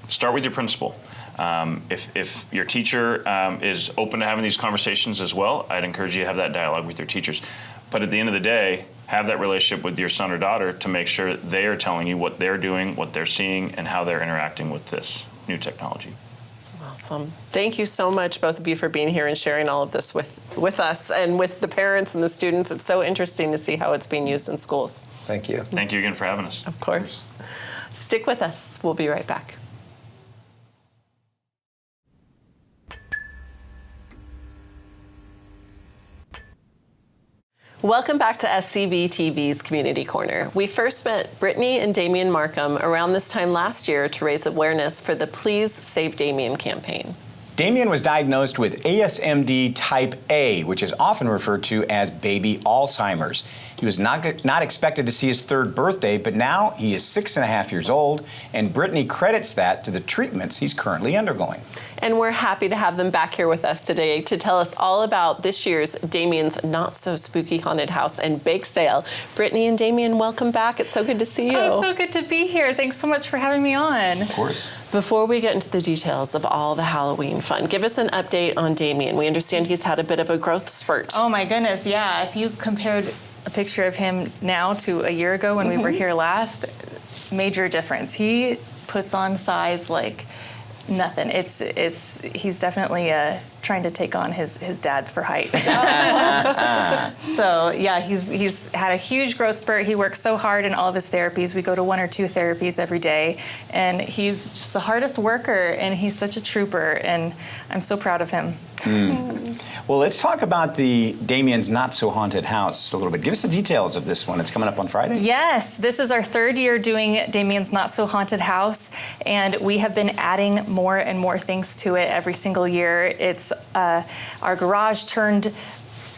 Start with your principal. If your teacher is open to having these conversations as well, I'd encourage you to have that dialogue with your teachers. But at the end of the day, have that relationship with your son or daughter to make sure they are telling you what they're doing, what they're seeing, and how they're interacting with this new technology. Awesome. Thank you so much, both of you, for being here and sharing all of this with us and with the parents and the students. It's so interesting to see how it's being used in schools. Thank you. Thank you again for having us. Of course. Stick with us. We'll be right back. Welcome back to SCVTV's Community Corner. We first met Brittany and Damian Markham around this time last year to raise awareness for the Please Save Damian campaign. Damian was diagnosed with ASMD type A, which is often referred to as baby Alzheimer's. He was not expected to see his 3rd birthday, but now he is 6.5 years old, and Brittany credits that to the treatments he's currently undergoing. And we're happy to have them back here with us today to tell us all about this year's Damian's Not So Spooky Haunted House and Bake Sale. Brittany and Damian, welcome back. It's so good to see you. Oh, it's so good to be here. Thanks so much for having me on. Of course. Before we get into the details of all the Halloween fun, give us an update on Damian. We understand he's had a bit of a growth spurt. Oh my goodness, yeah. If you compared a picture of him now to a year ago when we were here last, major difference. He puts on size like nothing. He's definitely trying to take on his dad for height. So yeah, he's had a huge growth spurt. He works so hard in all of his therapies. We go to 1 or 2 therapies every day, and he's just the hardest worker, and he's such a trooper, and I'm so proud of him. Well, let's talk about the Damian's Not So Haunted House a little bit. Give us the details of this one. It's coming up on Friday. Yes, this is our 3rd year doing Damian's Not So Haunted House, and we have been adding more and more things to it every single year. It's our garage turned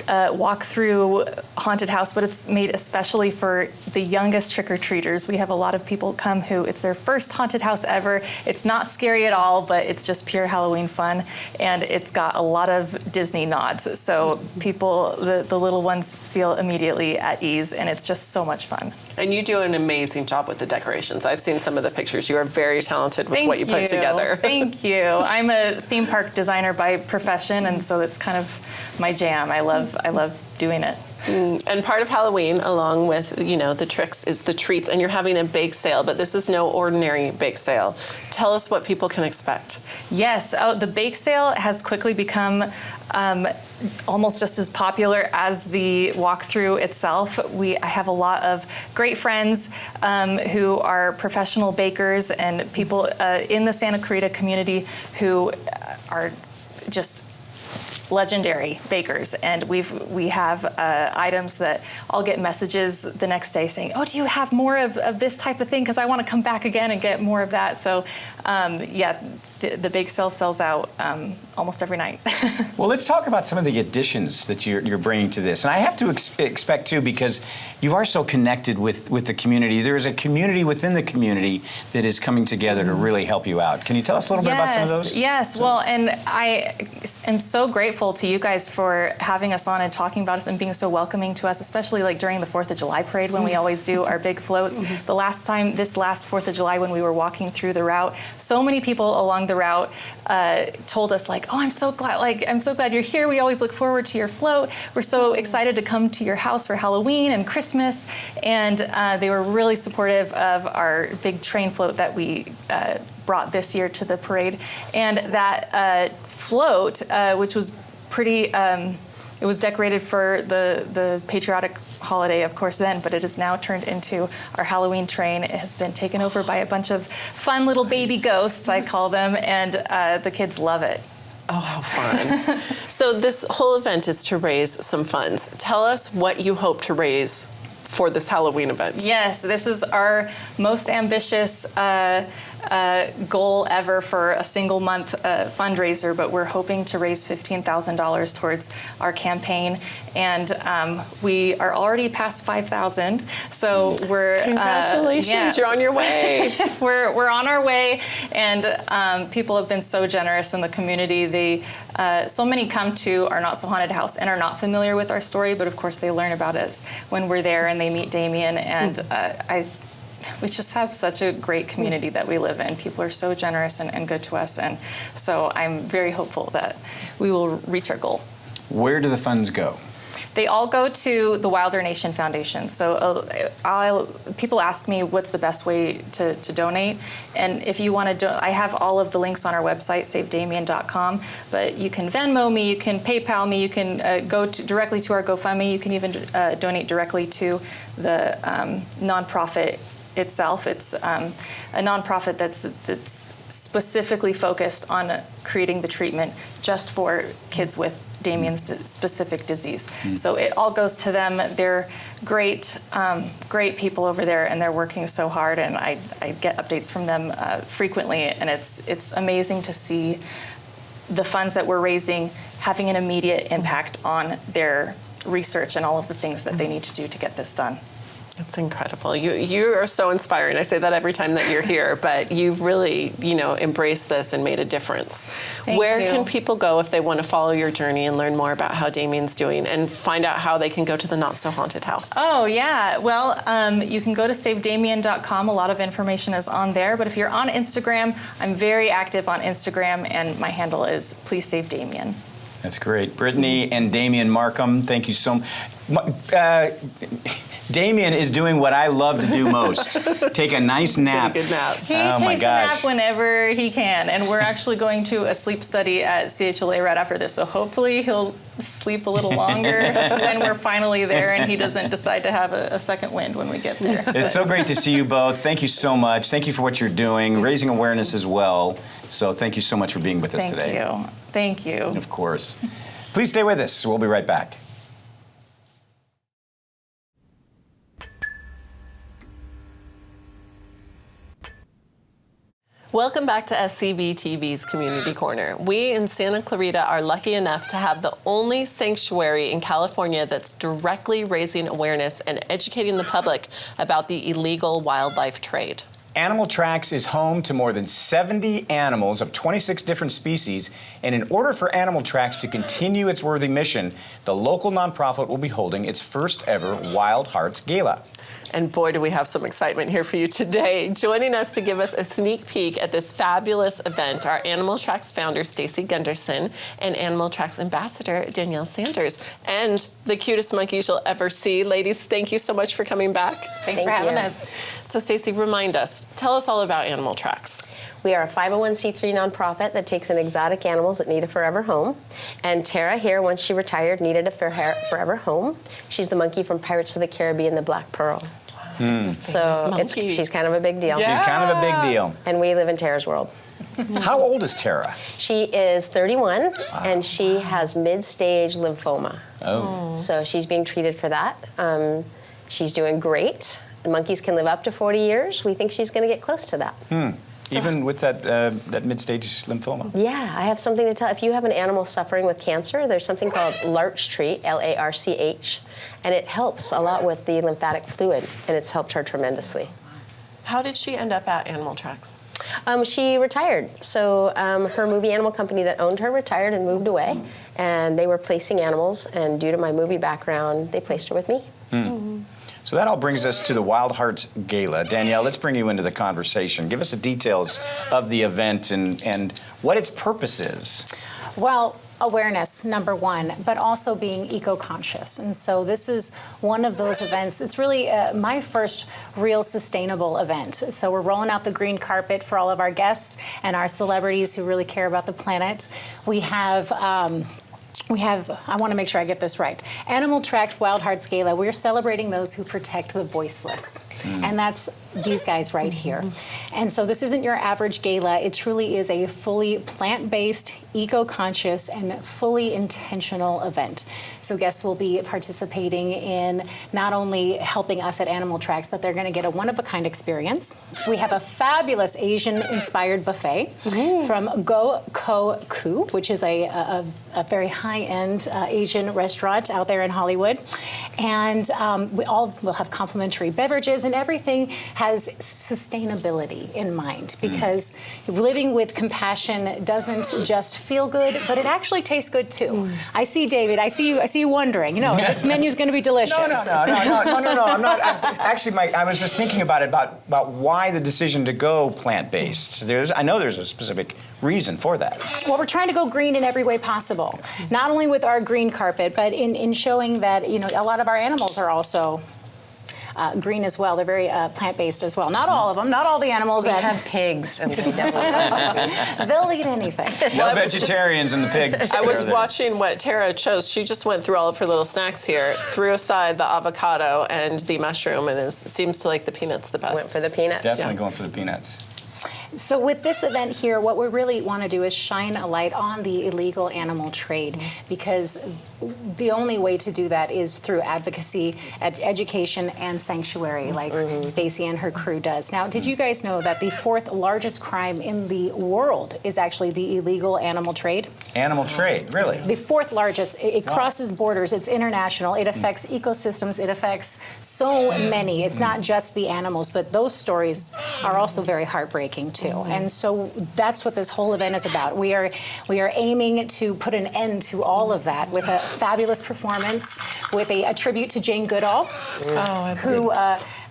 walk-through haunted house, but it's made especially for the youngest trick-or-treaters. We have a lot of people come who it's their first haunted house ever. It's not scary at all, but it's just pure Halloween fun, and it's got a lot of Disney nods. So people, the little ones feel immediately at ease, and it's just so much fun. And you do an amazing job with the decorations. I've seen some of the pictures. You are very talented with what you put together. Thank you. I'm a theme park designer by profession, and so it's kind of my jam. I love doing it. And part of Halloween, along with the tricks, is the treats. And you're having a bake sale, but this is no ordinary bake sale. Tell us what people can expect. Yes, the bake sale has quickly become almost just as popular as the walkthrough itself. I have a lot of great friends who are professional bakers and people in the Santa Clarita community who are just legendary bakers, and we have items that I'll get messages the next day saying, oh, do you have more of this type of thing, because I want to come back again and get more of that. So yeah, the bake sale sells out almost every night. Well, let's talk about some of the additions that you're bringing to this. And I have to expect, too, because you are so connected with the community. There is a community within the community that is coming together to really help you out. Can you tell us a little bit about some of those? Yes, well, and I am so grateful to you guys for having us on and talking about us and being so welcoming to us, especially like during the 4th of July parade when we always do our big floats. This last 4th of July when we were walking through the route, so many people along along the route told us like, "Oh, I'm so glad you're here. We always look forward to your float. We're so excited to come to your house for Halloween and Christmas." And they were really supportive of our big train float that we brought this year to the parade. And that float, which was pretty, it was decorated for the patriotic holiday, of course, then, but it is now turned into our Halloween train. It has been taken over by a bunch of fun little baby ghosts, I call them, and the kids love it. Oh, how fun. So this whole event is to raise some funds. Tell us what you hope to raise for this Halloween event. Yes, this is our most ambitious goal ever for a single month fundraiser, but we're hoping to raise $15,000 towards our campaign, and we are already past 5,000. So we're congratulations, yes. You're on your way. we're on our way, and people have been so generous in the community. They so many come to our Not So Haunted house and are not familiar with our story, but of course they learn about us when we're there and they meet Damian, and we just have such a great community that we live in. People are so generous and good to us, and so I'm very hopeful that we will reach our goal. Where do the funds go? They all go to the Wilder Nation Foundation. So people ask me what's the best way to donate, and if you want to, I have all of the links on our website, savedamian.com, but you can Venmo me, you can PayPal me, you can go directly to our GoFundMe, you can even donate directly to the nonprofit itself. It's a nonprofit that's specifically focused on creating the treatment just for kids with Damian's specific disease. So it all goes to them. They're great people over there, and they're working so hard, and I get updates from them frequently, and it's amazing to see the funds that we're raising having an immediate impact on their research and all of the things that they need to do to get this done. It's incredible. You are so inspiring. I say that every time that you're here, but you've really, embraced this and made a difference. Where can people go if they want to follow your journey and learn more about how Damian's doing and find out how they can go to the Not So Haunted house? Oh, yeah. Well, you can go to savedamian.com. A lot of information is on there. But if you're on Instagram, I'm very active on Instagram, and my handle is Please Save Damian. That's great. Brittany and Damian Markham, thank you so much. Damian is doing what I love to do most. Take a nice nap. Good nap. He takes a nap whenever he can, and we're actually going to a sleep study at CHLA right after this, so hopefully he'll sleep a little longer when we're finally there and he doesn't decide to have a second wind when we get there. It's so great to see you both. Thank you so much. Thank you for what you're doing, raising awareness as well. So thank you so much for being with us today. Thank you. Of course. Please stay with us. We'll be right back. Welcome back to SCVTV's Community Corner. We in Santa Clarita are lucky enough to have the only sanctuary in California that's directly raising awareness and educating the public about the illegal wildlife trade. Animal Tracks is home to more than 70 animals of 26 different species, and in order for Animal Tracks to continue its worthy mission, the local nonprofit will be holding its first ever Wild Hearts Gala. And boy, do we have some excitement here for you today. Joining us to give us a sneak peek at this fabulous event are Animal Tracks founder Stacy Gunderson and Animal Tracks ambassador Danielle Sanders, and the cutest monkeys you'll ever see. Ladies, thank you so much for coming back. Thanks for having us. So Stacy, remind us, tell us all about Animal Tracks. We are a 501c3 nonprofit that takes in exotic animals that need a forever home. And Tara here, once she retired, needed a forever home. She's the monkey from Pirates of the Caribbean, the Black Pearl. So she's kind of a big deal. Yeah. She's kind of a big deal. And we live in Tara's world. How old is Tara? She is 31, and she has mid-stage lymphoma. Oh. So she's being treated for that. She's doing great. Monkeys can live up to 40 years. We think she's going to get close to that. Even with that mid-stage lymphoma? Yeah, I have something to tell. If you have an animal suffering with cancer, there's something called Larch Tree, L-A-R-C-H, and it helps a lot with the lymphatic fluid, and it's helped her tremendously. How did she end up at Animal Tracks? She retired. So her movie animal company that owned her retired and moved away, and they were placing animals, and due to my movie background, they placed her with me. So that all brings us to the Wild Hearts Gala. Danielle, let's bring you into the conversation. Give us the details of the event and what its purpose is. Well, awareness, number one, but also being eco-conscious. And so this is one of those events. It's really my first real sustainable event. So we're rolling out the green carpet for all of our guests and our celebrities who really care about the planet. We have, I want to make sure I get this right, Animal Tracks Wild Hearts Gala. We're celebrating those who protect the voiceless. And that's these guys right here. And so this isn't your average gala. It truly is a fully plant-based, eco-conscious, and fully intentional event. So guests will be participating in not only helping us at Animal Tracks, but they're going to get a one-of-a-kind experience. We have a fabulous Asian-inspired buffet from Go Ko Ku, which is a very high-end Asian restaurant out there in Hollywood. And we'll have complimentary beverages, and everything has sustainability in mind, because living with compassion doesn't just feel good, but it actually tastes good too. I see, David, I see you wondering, this menu's going to be delicious. No, I'm not. I was just thinking about it, about why the decision to go plant-based. I know there's a specific reason for that. Well, we're trying to go green in every way possible, not only with our green carpet, but in showing that, a lot of our animals are also green as well. They're very plant-based as well. Not all of them, not all the animals. We have pigs, and they definitely they'll eat anything. No vegetarians in the pigs. I was watching what Tara chose. She just went through all of her little snacks here, threw aside the avocado and the mushroom, and seems to like the peanuts the best. went for the peanuts. Definitely going for the peanuts. So with this event here, what we really want to do is shine a light on the illegal animal trade, because the only way to do that is through advocacy, education, and sanctuary, like Stacy and her crew does. Now, did you guys know that the 4th largest crime in the world is actually the illegal animal trade? Animal trade, really? The 4th largest. It crosses borders. It's international. It affects ecosystems. It affects so many. It's not just the animals, but those stories are also very heartbreaking too. And so that's what this whole event is about. We are aiming to put an end to all of that with a fabulous performance, with a tribute to Jane Goodall, who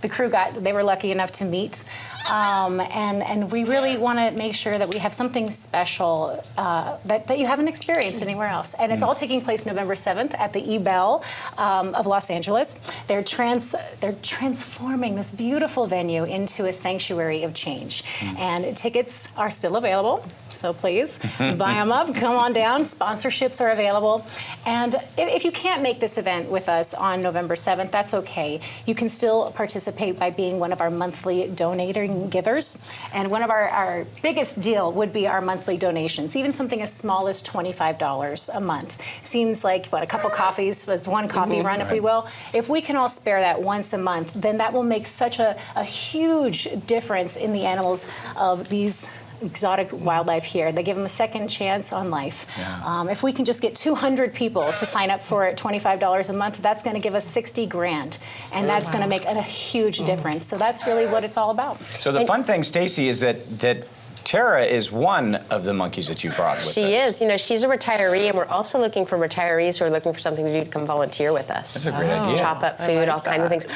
the crew they were lucky enough to meet. And we really want to make sure that we have something special that you haven't experienced anywhere else. And it's all taking place November 7th at the E-Bell of Los Angeles. They're transforming this beautiful venue into a sanctuary of change. And tickets are still available, so please buy them up. Come on down. Sponsorships are available. And if you can't make this event with us on November 7th, that's okay. You can still participate by being one of our monthly donating givers. And one of our biggest deal would be our monthly donations, even something as small as $25 a month. Seems like, a couple coffees, that's one coffee run, if we will. If we can all spare that once a month, then that will make such a huge difference in the animals of these exotic wildlife here. They give them a second chance on life. Yeah. If we can just get 200 people to sign up for $25 a month, that's going to give us $60 grand, and that's going to make a huge difference. So that's really what it's all about. So the fun thing, Stacy, is that Tara is one of the monkeys that you brought with us. She is. She's a retiree, and we're also looking for retirees who are looking for something to do to come volunteer with us. That's a great idea. Chop up food, all kinds of things.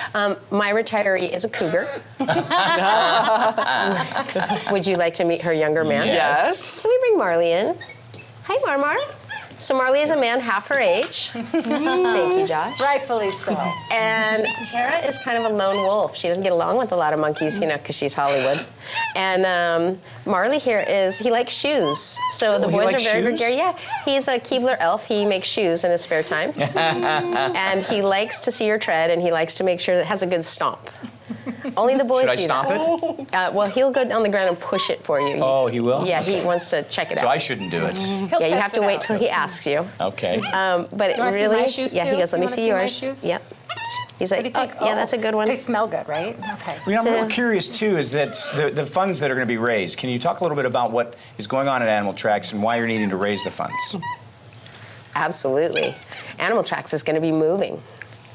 My retiree is a cougar. Would you like to meet her younger man? Yes. Can we bring Marley in? Hi, Marmar. So Marley is a man half her age. Thank you, Josh. Rightfully so. And Tara is kind of a lone wolf. She doesn't get along with a lot of monkeys, because she's Hollywood. And Marley here he likes shoes. So the boys are very gregarious. Yeah, he's a Keebler elf. He makes shoes in his spare time. And he likes to see her tread, and he likes to make sure that it has a good stomp. Only the boys do that. Should I stomp it? Well, he'll go on the ground and push it for you. Oh, he will? Yeah, he wants to check it out. So I shouldn't do it. Yeah, you have to wait till he asks you. Okay. But it You wanna see really, my shoes yeah, too? he goes, let You me wanna see see my yours. shoes? Yep. He's What like, do you think? yeah, that's a good one. They smell good, right? Okay. I'm a little curious, too, is that the funds that are going to be raised. Can you talk a little bit about what is going on at Animal Tracks and why you're needing to raise the funds? Absolutely. Animal Tracks is going to be moving.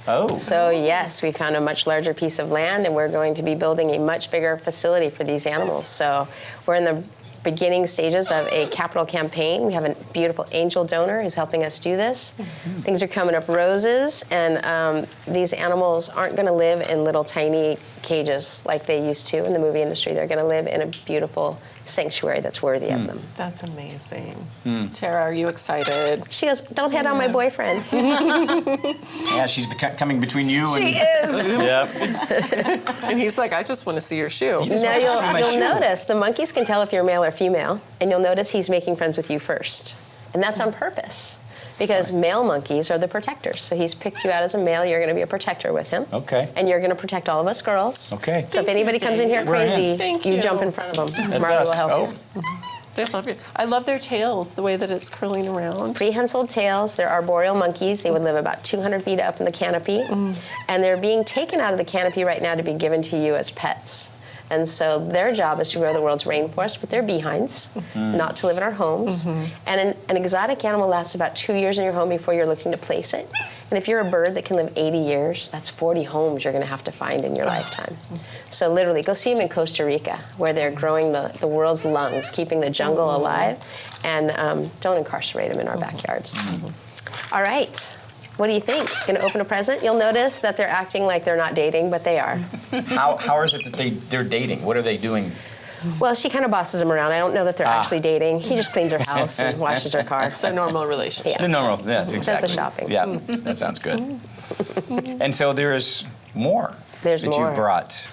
Oh. So yes, we found a much larger piece of land, and we're going to be building a much bigger facility for these animals. So we're in the beginning stages of a capital campaign. We have a beautiful angel donor who's helping us do this. Things are coming up roses, and these animals aren't going to live in little tiny cages like they used to in the movie industry. They're going to live in a beautiful sanctuary that's worthy of them. That's amazing. Tara, are you excited? She goes, don't hit on my boyfriend. Yeah, she's coming between you and... She is. Yep. And he's like, I just want to see your shoe. Now you'll notice the monkeys can tell if you're male or female, and you'll notice he's making friends with you first. And that's on purpose, because male monkeys are the protectors. So he's picked you out as a male, you're going to be a protector with him. Okay. And you're going to protect all of us girls. Okay. So if anybody comes in here crazy, Thank you you. jump in front of them. That's Marta us. will help you. They love you. I love their tails, the way that it's curling around. Prehensile tails, they're arboreal monkeys. They would live about 200 feet up in the canopy. And they're being taken out of the canopy right now to be given to you as pets. And so their job is to grow the world's rainforest with their behinds, not to live in our homes. And an exotic animal lasts about 2 years in your home before you're looking to place it. And if you're a bird that can live 80 years, that's 40 homes you're going to have to find in your lifetime. So literally, go see them in Costa Rica, where they're growing the world's lungs, keeping the jungle alive, and don't incarcerate them in our backyards. All right. What do you think? Going to open a present? You'll notice that they're acting like they're not dating, but they are. How is it that they're dating? What are they doing? Well, she kind of bosses him around. I don't know that they're actually dating. He just cleans her house and washes her car. So normal relationship. The normal, yes, exactly. Does the shopping. Yeah, that sounds good. And so there's more There's that more. you've brought.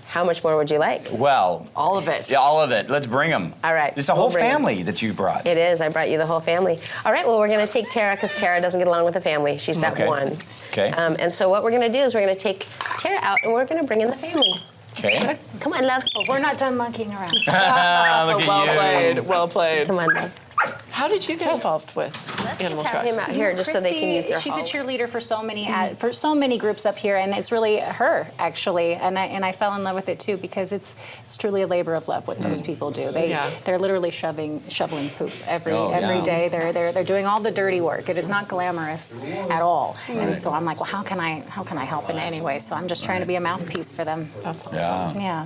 How much more would you like? Well, All of it. yeah, all of it. Let's bring them. All right, It's a we'll whole bring 'em. family that you've brought. It is. I brought you the whole family. All right, well, we're going to take Tara because Tara doesn't get along with the family. She's that Okay. one. Okay. And so what we're going to do is we're going to take Tara out and we're going to bring in the family. Okay. Come on, love. We're not done monkeying around. Look at Well you. played. Well played. Come on, love. How did you get involved with Animal Have him Tracks? out here just so they can use their She's a hall. cheerleader for so many groups up here, and it's really her actually. And I fell in love with it too because it's truly a labor of love what those people do. They're literally shoveling poop every day. They're doing all the dirty work. It is not glamorous at all. And so I'm like, well, how can I help in any way? So I'm just trying to be a mouthpiece for them. That's awesome. Yeah.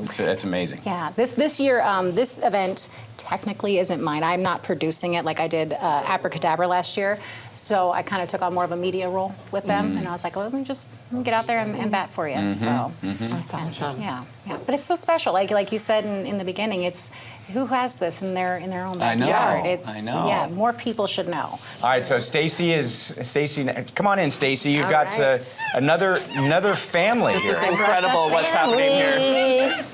So that's amazing. Yeah, this year, this event technically isn't mine. I'm not producing it like I did Abracadabra last year. So I kind of took on more of a media role with them, and I was like, well, let me get out there and bat for you. So That's awesome. yeah. But it's so special. Like you said in the beginning, it's who has this in their own I know. backyard. I know. Yeah, more people should know. All right, so Stacy. Come on in, Stacy. You've got right. another family This here. is incredible what's happening here.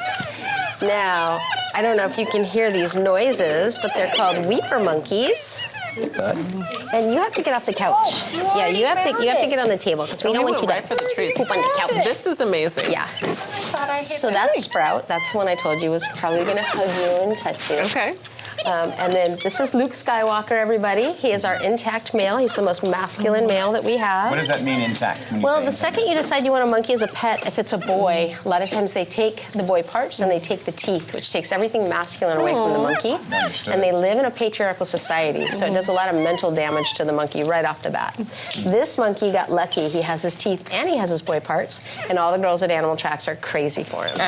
Now, I don't know if you can hear these noises, but they're called weeper monkeys. And you have to get off the couch. Yeah, you have to get on the table because we don't want you right for to the treats. poop on the couch. This is amazing. Yeah. So that's Sprout. That's the one I told you was probably going to hug you and touch you. Okay. And then this is Luke Skywalker, everybody. He is our intact male. He's the most masculine male that we have. What does that mean, intact? When you Well, say the intact? second you decide you want a monkey as a pet, if it's a boy, a lot of times they take the boy parts and they take the teeth, which takes everything masculine away from the monkey. Understood. And they live in a patriarchal society, so it does a lot of mental damage to the monkey right off the bat. This monkey got lucky. He has his teeth and he has his boy parts, and all the girls at Animal Tracks are crazy for him.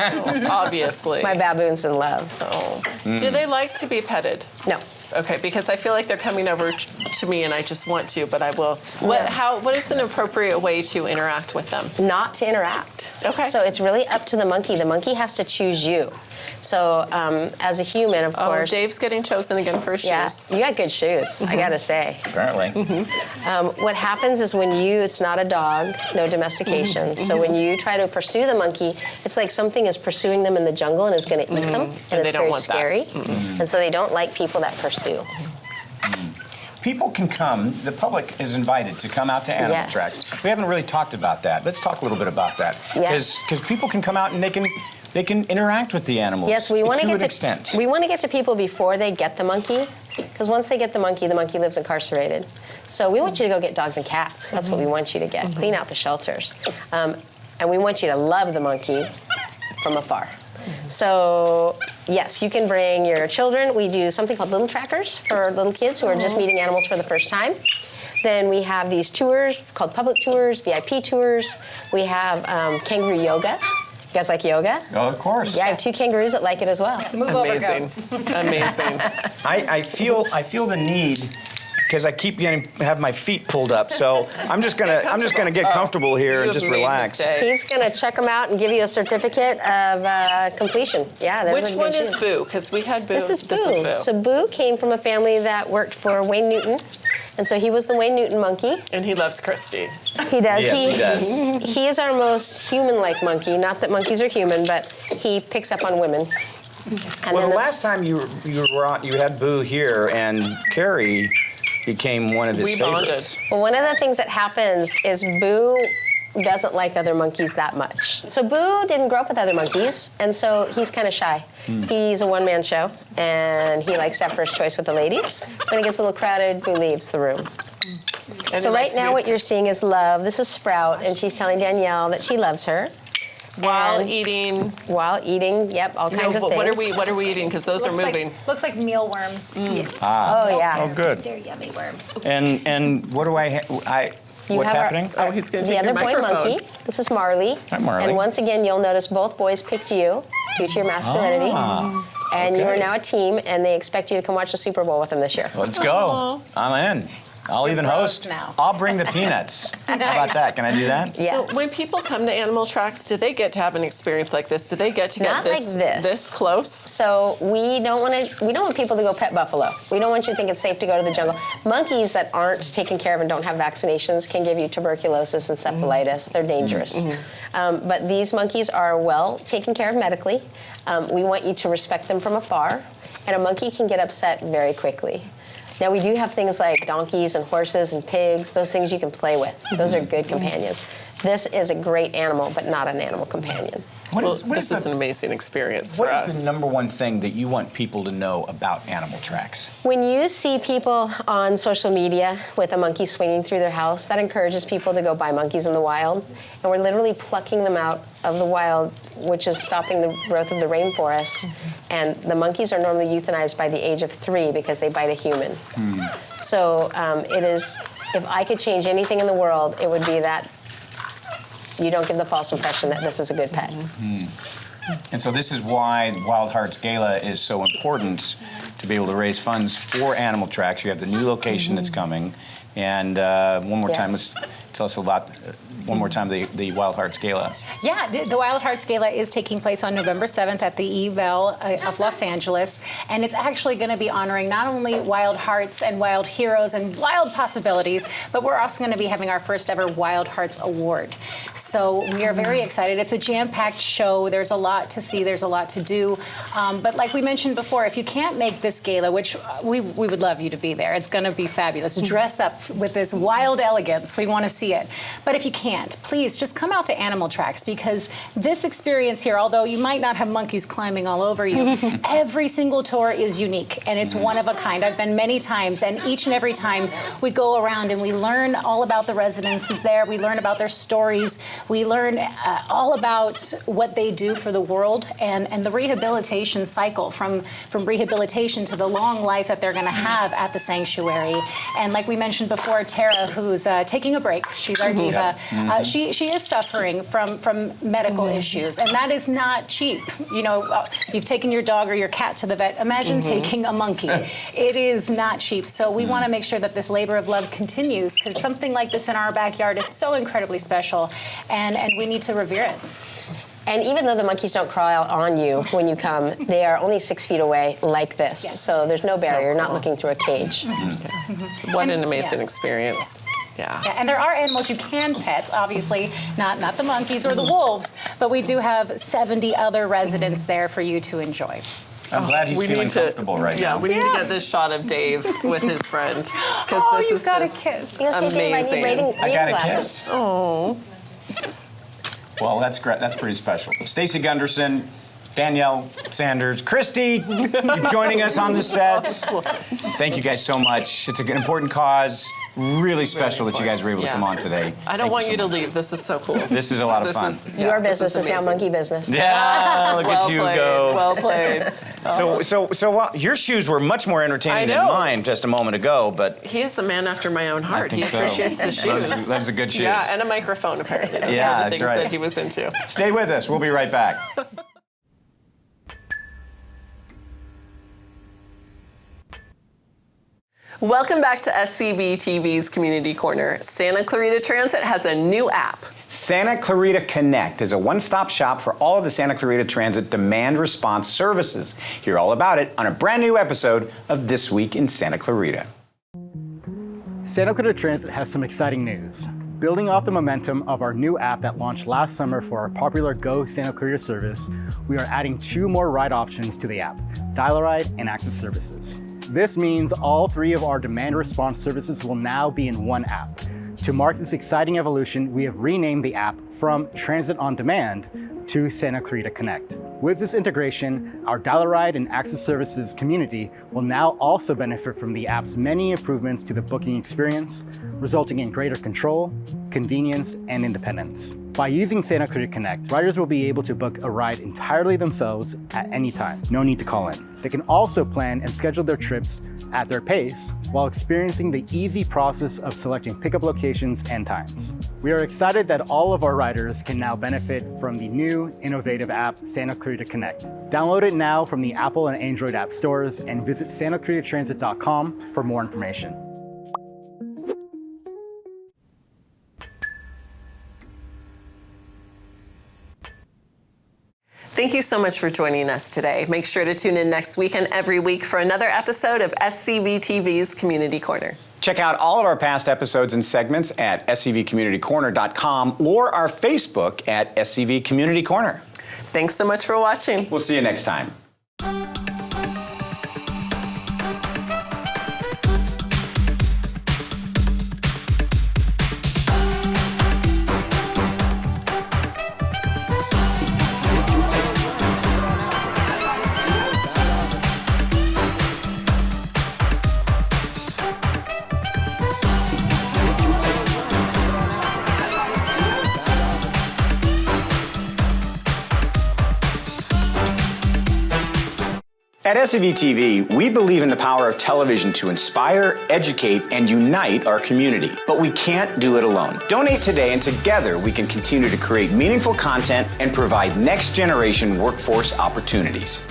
Obviously. My baboon's in love. Oh. Do they like to be petted? No. Okay, because I feel like they're coming over to me and I just want to, but I will. What is an appropriate way to interact with them? Not to interact. Okay. So it's really up to the monkey. The monkey has to choose you. So as a human, of course. Dave's getting chosen again for his Yeah, shoes. you got good shoes, I gotta say. Apparently. What happens is it's not a dog, no domestication. So when you try to pursue the monkey, it's like something is pursuing them in the jungle and is gonna eat them, and they it's don't very want that. scary. And so they don't like people that pursue. People can come, the public is invited to come out to Animal Yes. Tracks. We haven't really talked about that. Let's talk a little bit about that. Yes. Because people can come out and they can interact with the animals Yes, we want to to an get extent. we want to get to people before they get the monkey, because once they get the monkey lives incarcerated. So we want you to go get dogs and cats. That's what we want you to get. Clean out the shelters, and we want you to love the monkey from afar. So yes, you can bring your children. We do something called little trackers for little kids who are just meeting animals for the first time. Then we have these tours called public tours, VIP tours. We have kangaroo yoga. You guys like yoga? Oh, of course. Yeah, I have 2 kangaroos that like it as well. Move over, Amazing. goats. Amazing. I feel the need because I keep have my feet pulled up. So I'm just gonna get comfortable here You and have just made relax. mistakes. He's going to check them out and give you a certificate of completion. Yeah, those Which are one good is shoes. Boo? Because we had Boo. This is Boo. So Boo came from a family that worked for Wayne Newton, and so he was the Wayne Newton monkey. And he loves Christy. He does. Yes, he does. He is our most human-like monkey. Not that monkeys are human, but he picks up on women. And Well, then the this- last time you had Boo here, and Carrie became one of his We bonded. favorites. Well, one of the things that happens is Boo doesn't like other monkeys that much. So Boo didn't grow up with other monkeys, and so he's kind of shy. He's a one-man show, and he likes to have first choice with the ladies. When it gets a little crowded, Boo leaves the room. And So he right likes to now be what you're seeing is Love. This is Sprout, and she's telling Danielle that she loves her. while And eating. While eating, yep, all kinds of but things. what are we eating? Because those are moving. Looks like mealworms. Oh, yeah. Oh, good. They're yummy worms. And what do I You what's have our- happening? Oh, he's going to The take other your boy microphone. monkey. This is Marley. Hi, Marley. And once again, you'll notice both boys picked you due to your masculinity. And you are okay. now a team, and they expect you to come watch the Super Bowl with them this year. Let's go. I'm in. I'll even bros host. now. I'll bring the peanuts. How about that? Can I do that? Yeah. So when people come to animal tracks, do they get to have an experience like this? Do they get to get Not like this. close? So we don't want people to go pet buffalo. We don't want you to think it's safe to go to the jungle. Monkeys that aren't taken care of and don't have vaccinations can give you tuberculosis and encephalitis. They're dangerous. But these monkeys are well taken care of medically. We want you to respect them from afar, and a monkey can get upset very quickly. Now, we do have things like donkeys and horses and pigs, those things you can play with. Those are good companions. This is a great animal, but not an animal companion. This is an amazing experience for What us. is the number one thing that you want people to know about animal tracks? When you see people on social media with a monkey swinging through their house, that encourages people to go buy monkeys in the wild. And we're literally plucking them out of the wild, which is stopping the growth of the rainforest. And the monkeys are normally euthanized by the age of 3 because they bite a human. So it is, if I could change anything in the world, it would be that you don't give the false impression that this is a good pet. And so this is why Wild Hearts Gala is so important, to be able to raise funds for animal tracks. You have the new location that's coming. And one more time, Yes. let's tell us about, one more time, the Wild Hearts Gala. Yeah, the Wild Hearts Gala is taking place on November 7th at the E-Vel of Los Angeles, and it's actually going to be honoring not only wild hearts and wild heroes and wild possibilities, but we're also going to be having our first ever Wild Hearts Award. So we are very excited. It's a jam-packed show. There's a lot to see. There's a lot to do. But like we mentioned before, if you can't make this gala, which we would love you to be there, it's going to be fabulous. Dress up with this wild elegance. We want to see it. But if you can't, please just come out to Animal Tracks, because this experience here, although you might not have monkeys climbing all over you, every single tour is unique and it's one of a kind. I've been many times, and each and every time we go around and we learn all about the residences there. We learn about their stories. We learn all about what they do for the world and the rehabilitation cycle, from rehabilitation to the long life that they're going to have at the sanctuary. And like we mentioned before, Tara, who's taking a break, she's our diva. She is suffering from medical issues, and that is not cheap. You know, you've taken your dog or your cat to the vet. Imagine taking a monkey. It is not cheap. So we want to make sure that this labor of love continues, because something like this in our backyard is so incredibly special, and we need to revere it. And even though the monkeys don't crawl out on you when you come, they are only 6 feet away like this. Yes. So there's no So barrier. You're not cool. looking through a cage. What an And- amazing yeah. experience. Yeah. Yeah, and there are animals you can pet, obviously, not the monkeys or the wolves, but we do have 70 other residents there for you to enjoy. I'm glad he's We feeling need to- comfortable right now. Yeah, we need to get this shot of Dave with his friend, because Oh, this you've is got a just kiss. You know, Dave, I need amazing. reading I got a glasses. kiss. Oh. Well, that's great. That's pretty special. Stacey Gunderson, Danielle Sanders, Christy, you're joining us on the set. Thank you guys so much. It's an important cause. Really special that you guys were able to come on today. I don't want you to leave. This is so cool. This is a lot of fun. Your business is now monkey business. Yeah, look at you go. Well played. So your shoes were much more entertaining than mine just a moment ago, but He is a man after my own heart. He so. appreciates the shoes. Loves the good shoes. Yeah, and a microphone apparently. Those Yeah, are the that's things right. that he was into. Stay with us. We'll be right back. Welcome back to SCVTV's Community Corner. Santa Clarita Transit has a new app. Santa Clarita Connect is a one-stop shop for all of the Santa Clarita Transit demand response services. Hear all about it on a brand new episode of This Week in Santa Clarita. Santa Clarita Transit has some exciting news. Building off the momentum of our new app that launched last summer for our popular Go Santa Clarita service, we are adding 2 more ride options to the app, Dial-A-Ride and Access Services. This means all 3 of our demand response services will now be in one app. To mark this exciting evolution, we have renamed the app from Transit on Demand to Santa Clarita Connect. With this integration, our Dial-A-Ride and Access Services community will now also benefit from the app's many improvements to the booking experience, resulting in greater control, convenience, and independence. By using Santa Clarita Connect, riders will be able to book a ride entirely themselves at any time. No need to call in. They can also plan and schedule their trips at their pace while experiencing the easy process of selecting pickup locations and times. We are excited that all of our riders can now benefit from the new, innovative app, Santa Clarita Connect. Download it now from the Apple and Android app stores and visit santaclaritatransit.com for more information. Thank you so much for joining us today. Make sure to tune in next week and every week for another episode of SCVTV's Community Corner. Check out all of our past episodes and segments at scvcommunitycorner.com or our Facebook at SCV Community Corner. Thanks so much for watching. We'll see you next time. At SCVTV, we believe in the power of television to inspire, educate, and unite our community. But we can't do it alone. Donate today, and together we can continue to create meaningful content and provide next-generation workforce opportunities.